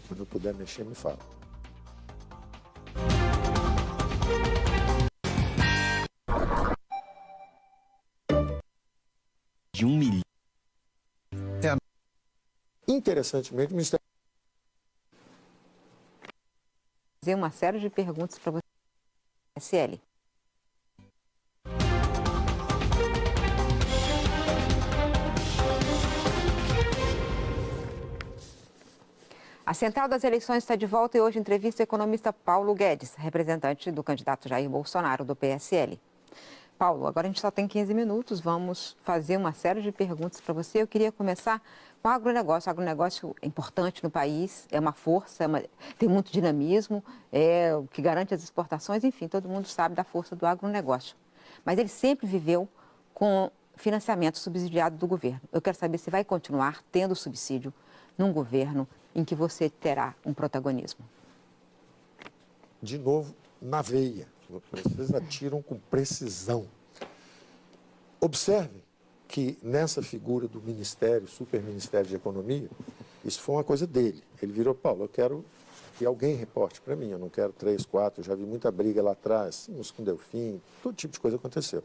Quando eu puder mexer, me fala. De 1 milhão. Interessantemente, o Ministério... Fazer uma série de perguntas para você, SL. A Central das Eleições está de volta e hoje entrevista o economista Paulo Guedes, representante do candidato Jair Bolsonaro, do PSL. Paulo, agora a gente só tem 15 minutos, vamos fazer uma série de perguntas para você. Eu queria começar com o agronegócio. O agronegócio é importante no país, é uma força, tem muito dinamismo, é o que garante as exportações, enfim, todo mundo sabe da força do agronegócio. Mas ele sempre viveu com financiamento subsidiado do governo. Eu quero saber se vai continuar tendo subsídio num governo em que você terá um protagonismo. De novo, na veia. Vocês atiram com precisão. Observem que nessa figura do Ministério, Superministério de Economia, isso foi uma coisa dele. Ele virou, Paulo, eu quero que alguém reporte para mim, eu não quero 3, 4, eu já vi muita briga lá atrás, uns com Delfim, todo tipo de coisa aconteceu.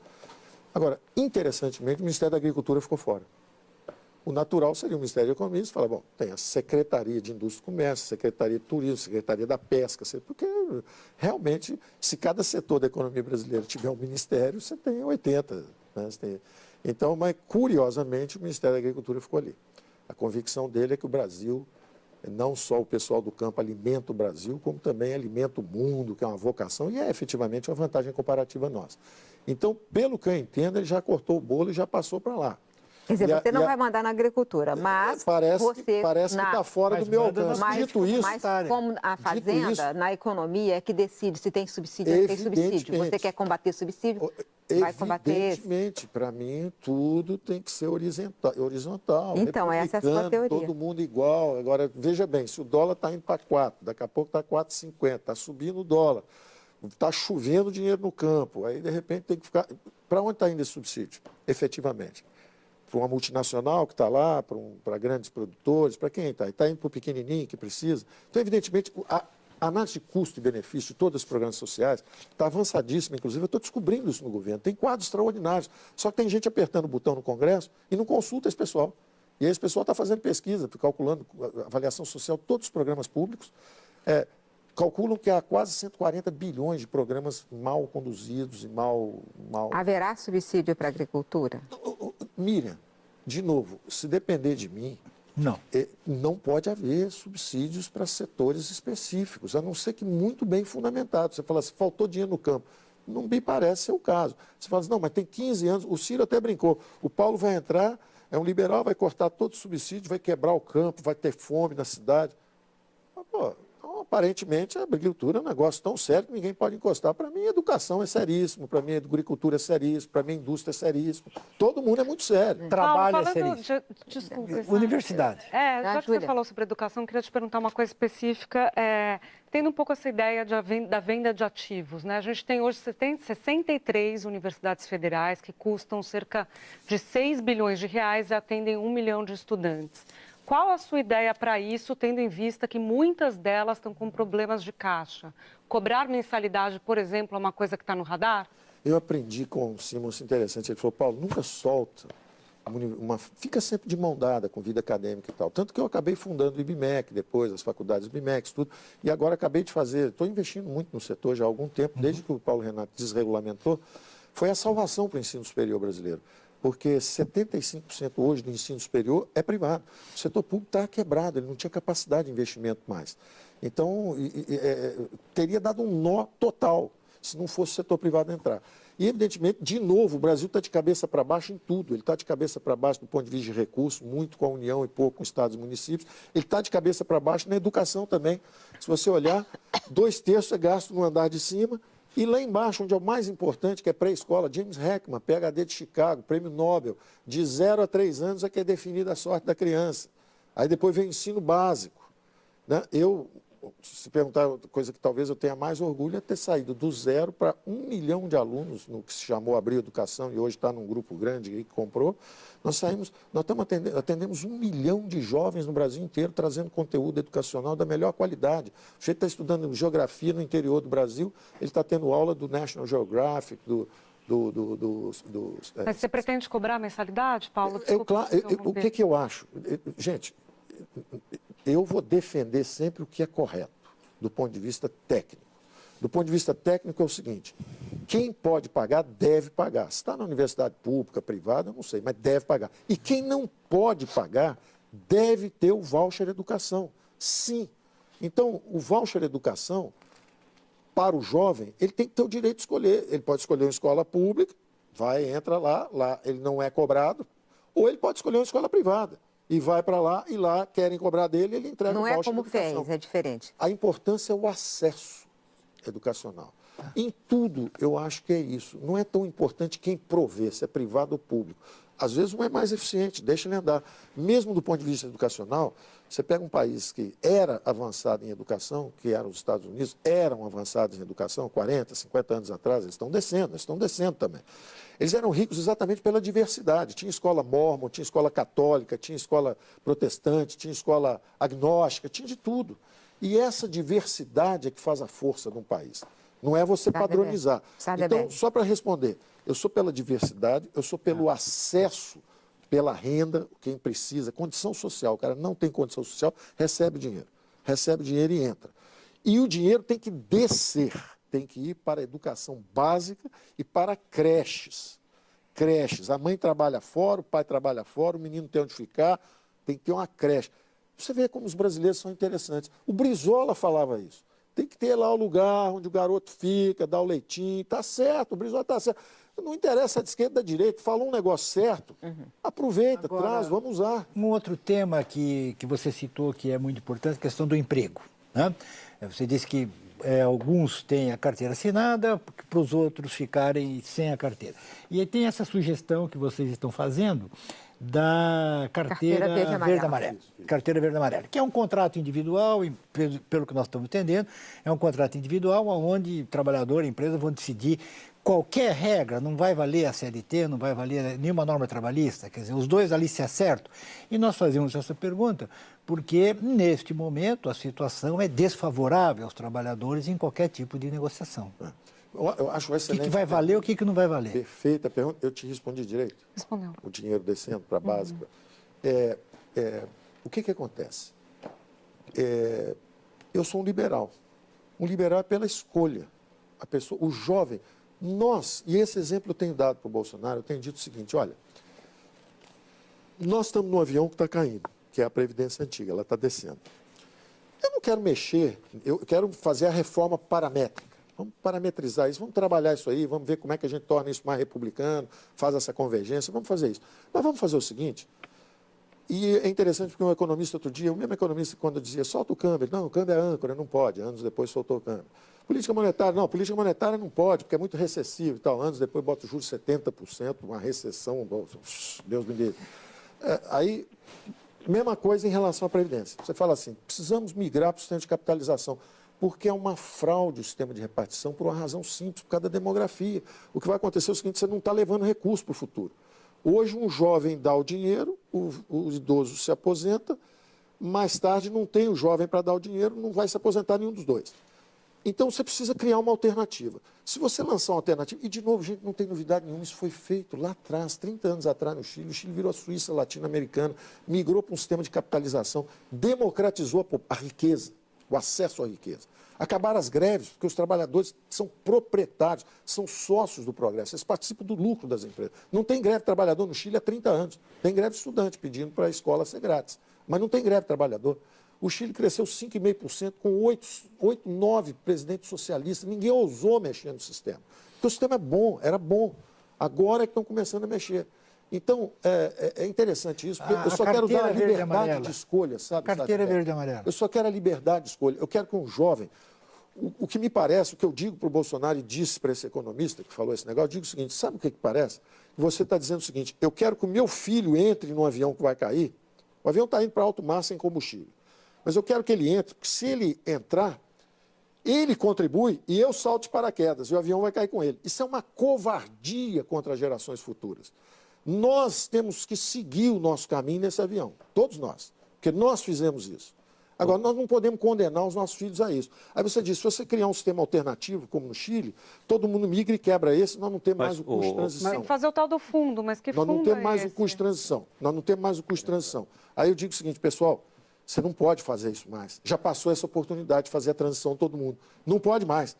Agora, interessantemente, o Ministério da Agricultura ficou fora. O natural seria o Ministério da Economia, você fala, bom, tem a Secretaria de Indústria e Comércio, Secretaria de Turismo, Secretaria da Pesca, porque realmente, se cada setor da economia brasileira tiver um ministério, você tem 80. Né? Então, mas curiosamente, o Ministério da Agricultura ficou ali. A convicção dele é que o Brasil, não só o pessoal do campo alimenta o Brasil, como também alimenta o mundo, que é uma vocação, e é efetivamente uma vantagem comparativa nossa. Então, pelo que eu entendo, ele já cortou o bolo e já passou para lá. Quer dizer, você não vai mandar na agricultura, mas parece você... que está fora do meu alcance. Dito isso... Mas como a fazenda, na economia, é que decide se tem subsídio ou não tem subsídio. Você quer combater subsídio, vai combater esse. Evidentemente, para mim, tudo tem que ser horizontal. Então, essa é a sua teoria. Todo mundo igual. Agora, veja bem, se o dólar está indo para 4, daqui a pouco está 4,50, está subindo o dólar, está chovendo dinheiro no campo, aí, de repente, tem que ficar... Para onde está indo esse subsídio, efetivamente? Para uma multinacional que está lá, para grandes produtores, para quem está? Está indo para o pequenininho que precisa. Então, evidentemente, a análise de custo e benefício de todos os programas sociais está avançadíssima. Inclusive, eu estou descobrindo isso no governo. Tem quadros extraordinários. Só que tem gente apertando o botão no Congresso e não consulta esse pessoal. E aí esse pessoal está fazendo pesquisa, calculando avaliação social de todos os programas públicos. Calculam que há quase 140 bilhões de programas mal conduzidos e mal... Haverá subsídio para a agricultura? Miriam, de novo, se depender de mim, não pode haver subsídios para setores específicos, a não ser que muito bem fundamentado. Você fala assim, faltou dinheiro no campo. Não me parece ser o caso. Você fala assim, não, mas tem 15 anos, o Ciro até brincou, o Paulo vai entrar, é um liberal, vai cortar todo o subsídio, vai quebrar o campo, vai ter fome na cidade. Mas, pô, Então, aparentemente, a agricultura é um negócio tão sério que ninguém pode encostar. Para mim, a educação é seríssimo, para mim, a agricultura é seríssimo, para mim, a indústria é seríssimo. Todo mundo é muito sério. Trabalho é seríssimo. Desculpa. Universidade. Já que você falou sobre educação, eu queria te perguntar uma coisa específica. Tendo um pouco essa ideia da venda de ativos, né? A gente tem hoje 63 universidades federais que custam cerca de 6 bilhões de reais e atendem 1 milhão de estudantes. Qual a sua ideia para isso, tendo em vista que muitas delas estão com problemas de caixa? Cobrar mensalidade, por exemplo, é uma coisa que está no radar? Eu aprendi com o Simons interessante. Ele falou, Paulo, nunca solta, fica sempre de mão dada com vida acadêmica e tal. Tanto que eu acabei fundando o IBMEC, depois as faculdades IBMEC, tudo. E agora acabei de fazer, estou investindo muito no setor já há algum tempo, desde que o Paulo Renato desregulamentou, foi a salvação para o ensino superior brasileiro. Porque 75% hoje do ensino superior é privado. O setor público está quebrado, ele não tinha capacidade de investimento mais. Então, teria dado um nó total se não fosse o setor privado entrar. E, evidentemente, de novo, o Brasil está de cabeça para baixo em tudo. Ele está de cabeça para baixo do ponto de vista de recursos, muito com a União e pouco com estados e municípios. Ele está de cabeça para baixo na educação também. Se você olhar, 2/3 é gasto no andar de cima. E lá embaixo, onde é o mais importante, que é pré-escola, James Heckman, PhD de Chicago, prêmio Nobel, de 0 a 3 anos é que é definida a sorte da criança. Aí depois vem o ensino básico. Né? Se perguntar coisa que talvez eu tenha mais orgulho, é ter saído do 0 para 1 milhão de alunos, no que se chamou Abril Educação, e hoje está num grupo grande aí que comprou. Nós atendemos 1 milhão de jovens no Brasil inteiro, trazendo conteúdo educacional da melhor qualidade. O sujeito está estudando geografia no interior do Brasil, ele está tendo aula do National Geographic, Mas você pretende cobrar mensalidade, Paulo? O que eu acho? Gente, eu vou defender sempre o que é correto, do ponto de vista técnico. Do ponto de vista técnico é o seguinte, quem pode pagar, deve pagar. Se está na universidade pública, privada, eu não sei, mas deve pagar. E quem não pode pagar, deve ter o voucher educação. Sim. Então, o voucher educação, para o jovem, ele tem que ter o direito de escolher. Ele pode escolher uma escola pública, entra lá ele não é cobrado, ou ele pode escolher uma escola privada. E vai para lá, e lá querem cobrar dele, ele entrega o voucher educação. Não é como fez, é diferente. A importância é o acesso educacional. Em tudo, eu acho que é isso. Não é tão importante quem provê, se é privado ou público. Às vezes um é mais eficiente, deixa ele andar. Mesmo do ponto de vista educacional, você pega um país que era avançado em educação, que eram os Estados Unidos, eram avançados em educação 40, 50 anos atrás, eles estão descendo também. Eles eram ricos exatamente pela diversidade. Tinha escola mórmon, tinha escola católica, tinha escola protestante, tinha escola agnóstica, tinha de tudo. E essa diversidade é que faz a força de um país. Não é você padronizar. Então, só para responder, eu sou pela diversidade, eu sou pelo acesso, pela renda, quem precisa, condição social. O cara não tem condição social, recebe dinheiro e entra. E o dinheiro tem que descer. Tem que ir para a educação básica e para creches. A mãe trabalha fora, o pai trabalha fora, o menino tem onde ficar, tem que ter uma creche. Você vê como os brasileiros são interessantes. O Brizola falava isso. Tem que ter lá o lugar onde o garoto fica, dá o leitinho, está certo, o Brizola está certo. Não interessa a de esquerda, da direita, falou um negócio certo, aproveita, traz, vamos usar. Um outro tema que você citou que é muito importante, a questão do emprego. Né? Você disse que alguns têm a carteira assinada para os outros ficarem sem a carteira. E aí tem essa sugestão que vocês estão fazendo da carteira verde-amarela. Carteira verde-amarela, que é um contrato individual, e pelo que nós estamos entendendo, é um contrato individual onde o trabalhador e a empresa vão decidir qualquer regra, não vai valer a CLT, não vai valer nenhuma norma trabalhista, quer dizer, os dois ali se acertam. E nós fazemos essa pergunta porque, neste momento, a situação é desfavorável aos trabalhadores em qualquer tipo de negociação. Eu acho excelente. O que vai valer, o que não vai valer? Perfeita pergunta. Eu te respondi direito. Respondeu. O dinheiro descendo para a básica. O que acontece? Eu sou um liberal. Um liberal é pela escolha. A pessoa, o jovem, e esse exemplo eu tenho dado para o Bolsonaro, eu tenho dito o seguinte, olha, nós estamos num avião que está caindo, que é a Previdência Antiga, ela está descendo. Eu não quero mexer, eu quero fazer a reforma paramétrica. Vamos parametrizar isso, vamos trabalhar isso aí, vamos ver como é que a gente torna isso mais republicano, faz essa convergência, vamos fazer isso. Mas vamos fazer o seguinte, E é interessante porque um economista outro dia, o mesmo economista quando dizia solta o câmbio, não, o câmbio é âncora, não pode, anos depois soltou o câmbio. Política monetária, não, política monetária não pode, porque é muito recessivo e tal, anos depois bota o juros 70%, uma recessão, Deus me livre. Aí, mesma coisa em relação à Previdência. Você fala assim, precisamos migrar para o sistema de capitalização, porque é uma fraude o sistema de repartição por uma razão simples, por causa da demografia. O que vai acontecer é o seguinte, você não está levando recurso para o futuro. Hoje, um jovem dá o dinheiro, o idoso se aposenta, mais tarde não tem o jovem para dar o dinheiro, não vai se aposentar nenhum dos dois. Então, você precisa criar uma alternativa. Se você lançar uma alternativa, e de novo, gente, não tem novidade nenhuma, isso foi feito lá atrás, 30 anos atrás no Chile, o Chile virou a Suíça latino-americana, migrou para um sistema de capitalização, democratizou a riqueza, o acesso à riqueza. Acabaram as greves, porque os trabalhadores são proprietários, são sócios do progresso, eles participam do lucro das empresas. Não tem greve de trabalhador no Chile há 30 anos, tem greve de estudante pedindo para a escola ser grátis, mas não tem greve de trabalhador. O Chile cresceu 5,5% com 9 presidentes socialistas, ninguém ousou mexer no sistema. Porque o sistema é bom, era bom, agora é que estão começando a mexer. Então, é interessante isso, porque eu só quero dar a liberdade de escolha, sabe? Carteira verde e amarela. Eu só quero a liberdade de escolha. Eu quero que um jovem... O que me parece, o que eu digo para o Bolsonaro e disse para esse economista que falou esse negócio, eu digo o seguinte, sabe o que parece? Você está dizendo o seguinte, eu quero que o meu filho entre num avião que vai cair, o avião está indo para alto mar sem combustível, mas eu quero que ele entre, porque se ele entrar, ele contribui e eu salto de paraquedas e o avião vai cair com ele. Isso é uma covardia contra as gerações futuras. Nós temos que seguir o nosso caminho nesse avião, todos nós, porque nós fizemos isso. Agora, nós não podemos condenar os nossos filhos a isso. Aí você diz, se você criar um sistema alternativo, como no Chile, todo mundo migra e quebra esse, nós não temos mais o custo de transição. Mas tem que fazer o tal do fundo, mas que fundo é esse? Nós não temos mais o custo de transição. Nós não temos mais o custo de transição. Aí eu digo o seguinte, pessoal, você não pode fazer isso mais. Já passou essa oportunidade de fazer a transição todo mundo. Não pode mais.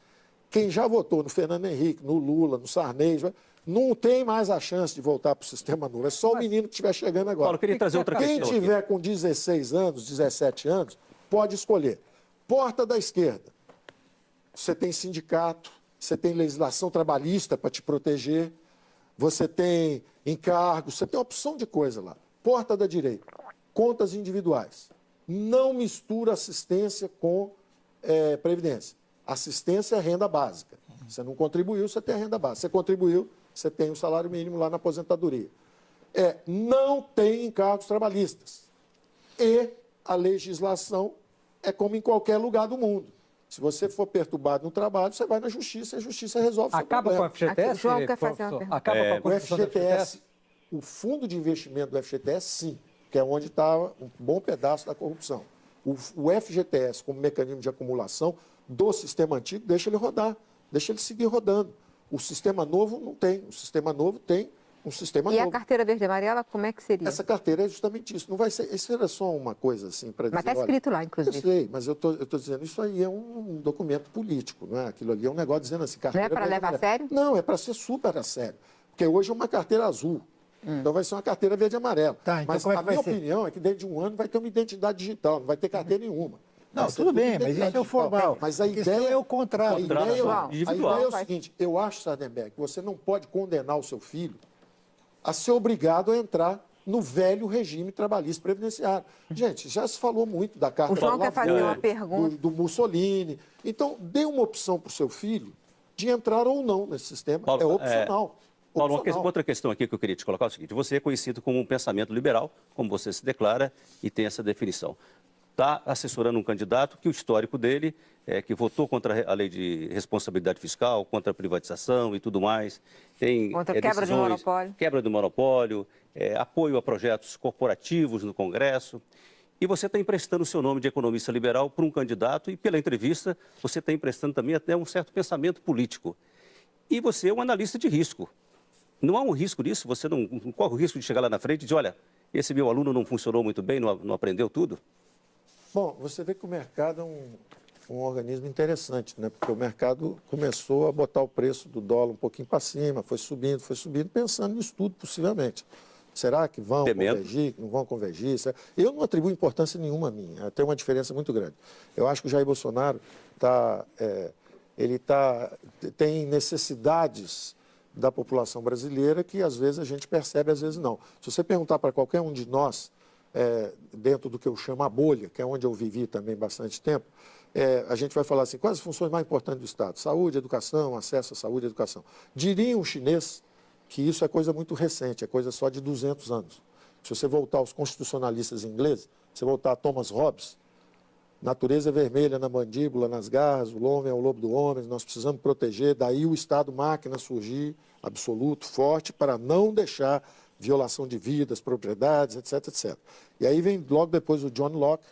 Quem já votou no Fernando Henrique, no Lula, no Sarney, não tem mais a chance de voltar para o sistema novo. É só o menino que estiver chegando agora. Paulo, eu queria trazer outra questão. Quem tiver com 16 anos, 17 anos, pode escolher. Porta da esquerda. Você tem sindicato, você tem legislação trabalhista para te proteger, você tem encargos, você tem uma opção de coisa lá. Porta da direita. Contas individuais. Não mistura assistência com previdência. Assistência é renda básica. Você não contribuiu, você tem a renda básica. Você contribuiu, você tem o salário mínimo lá na aposentadoria. Não tem encargos trabalhistas. E a legislação é como em qualquer lugar do mundo. Se você for perturbado no trabalho, você vai na justiça e a justiça resolve o seu problema. Acaba com o FGTS? João quer fazer uma pergunta. Acaba com a O FGTS, o fundo de investimento do FGTS, sim, que é onde está um bom pedaço da corrupção. O FGTS, como mecanismo de acumulação do sistema antigo, deixa ele rodar, deixa ele seguir rodando. O sistema novo não tem. O sistema novo tem um sistema novo. E a carteira verde e amarela, como é que seria? Essa carteira é justamente isso. Não vai ser. Isso era só uma coisa assim para dizer. Mas está escrito lá, inclusive. Eu sei, mas eu estou dizendo, isso aí é um documento político, não é? Aquilo ali é um negócio dizendo assim, carteira. Não é para levar a sério? Não, é para ser super a sério. Porque hoje é uma carteira azul. Então vai ser uma carteira verde e amarela. Tá, então mas como é a que vai minha ser? opinião é que dentro de um ano vai ter uma identidade digital, não vai ter carteira nenhuma. Não, Vai ser tudo bem, mas identidade isso é o digital. formal. Mas a questão ideia é o contrato. A ideia individual. é o seguinte, eu acho, Sardenberg, que você não pode condenar o seu filho a ser obrigado a entrar no velho regime trabalhista previdenciário. Gente, já se falou muito da carta O João quer fazer uma do, pergunta. do Mussolini. Então, dê uma opção para o seu filho de entrar ou não nesse sistema. Paulo, é opcional. Paulo, Opcional. outra questão aqui que eu queria te colocar é o seguinte, você é conhecido como um pensamento liberal, como você se declara e tem essa definição. Está assessorando um candidato que o histórico dele é que votou contra a lei de responsabilidade fiscal, contra a privatização e tudo mais. Tem Contra a quebra do monopólio. Quebra do monopólio, apoio a projetos corporativos no Congresso. E você está emprestando o seu nome de economista liberal para um candidato e, pela entrevista, você está emprestando também até um certo pensamento político. E você é um analista de risco. Não há um risco disso? Você não corre o risco de chegar lá na frente e dizer, olha, esse meu aluno não funcionou muito bem, não aprendeu tudo? Bom, você vê que o mercado é um organismo interessante, né? Porque o mercado começou a botar o preço do dólar um pouquinho para cima, foi subindo, pensando nisso tudo possivelmente. Será que vão convergir, que não vão convergir? Eu não atribuo importância nenhuma a mim, tem uma diferença muito grande. Eu acho que o Jair Bolsonaro tem necessidades da população brasileira que às vezes a gente percebe, às vezes não. Se você perguntar para qualquer um de nós, dentro do que eu chamo a bolha, que é onde eu vivi também bastante tempo, a gente vai falar assim, quais as funções mais importantes do Estado? Saúde, educação, acesso à saúde e educação. Diria um chinês que isso é coisa muito recente, é coisa só de 200 anos. Se você voltar aos constitucionalistas ingleses, você voltar a Thomas Hobbes, natureza é vermelha na mandíbula, nas garras, o homem é o lobo do homem, nós precisamos proteger, daí o Estado-máquina surgir, absoluto, forte, para não deixar violação de vidas, propriedades, etc, etc. E aí vem logo depois o John Locke,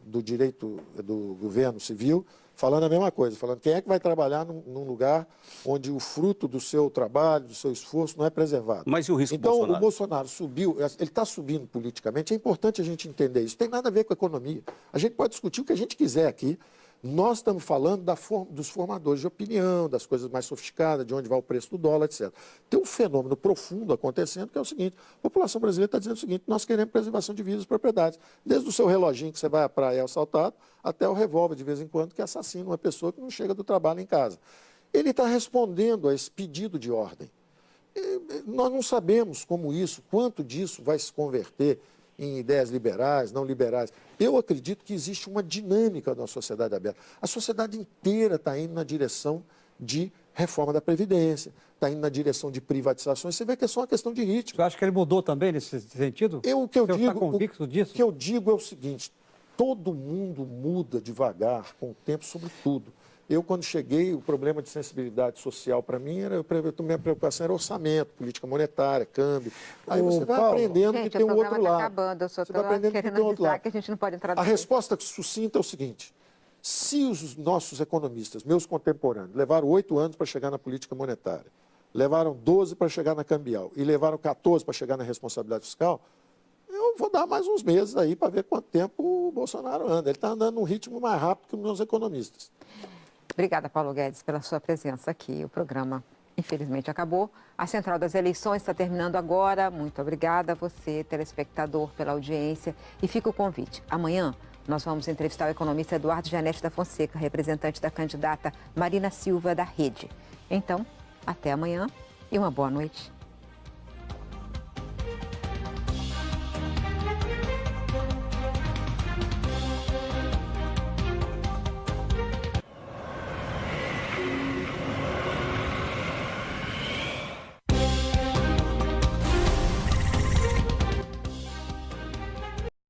do direito do governo civil, falando a mesma coisa, falando quem é que vai trabalhar num lugar onde o fruto do seu trabalho, do seu esforço não é preservado. Mas e o risco então, Bolsonaro? O Bolsonaro subiu, ele está subindo politicamente, é importante a gente entender isso, tem nada a ver com a economia. A gente pode discutir o que a gente quiser aqui, nós estamos falando dos formadores de opinião, das coisas mais sofisticadas, de onde vai o preço do dólar, etc. Tem um fenômeno profundo acontecendo que é o seguinte, a população brasileira está dizendo o seguinte, nós queremos preservação de vidas e propriedades, desde o seu reloginho que você vai à praia assaltado, até o revólver de vez em quando que assassina uma pessoa que não chega do trabalho em casa. Ele está respondendo a esse pedido de ordem. Nós não sabemos como isso, quanto disso vai se converter em ideias liberais, não liberais. Eu acredito que existe uma dinâmica da sociedade aberta. A sociedade inteira está indo na direção de reforma da Previdência, está indo na direção de privatizações. Você vê que é só uma questão de ritmo. Você acha que ele mudou também nesse sentido? O que eu digo é o seguinte, todo mundo muda devagar, com o tempo, sobre tudo. Eu, quando cheguei, o problema de sensibilidade social para mim, minha preocupação era orçamento, política monetária, câmbio. Aí você vai aprendendo que tem um outro lado. Acabando, eu só estou querendo avisar que a gente não pode entrar. A resposta sucinta é o seguinte, se os nossos economistas, meus contemporâneos, levaram 8 anos para chegar na política monetária, levaram 12 para chegar na cambial e levaram 14 para chegar na responsabilidade fiscal, eu vou dar mais uns meses aí para ver quanto tempo o Bolsonaro anda. Ele está andando num ritmo mais rápido que os meus economistas. Obrigada, Paulo Guedes, pela sua presença aqui. O programa, infelizmente, acabou. A Central das Eleições está terminando agora. Muito obrigada a você, telespectador, pela audiência. E fica o convite. Amanhã nós vamos entrevistar o economista Eduardo Janete da Fonseca, representante da candidata Marina Silva, da Rede. Então, até amanhã e uma boa noite.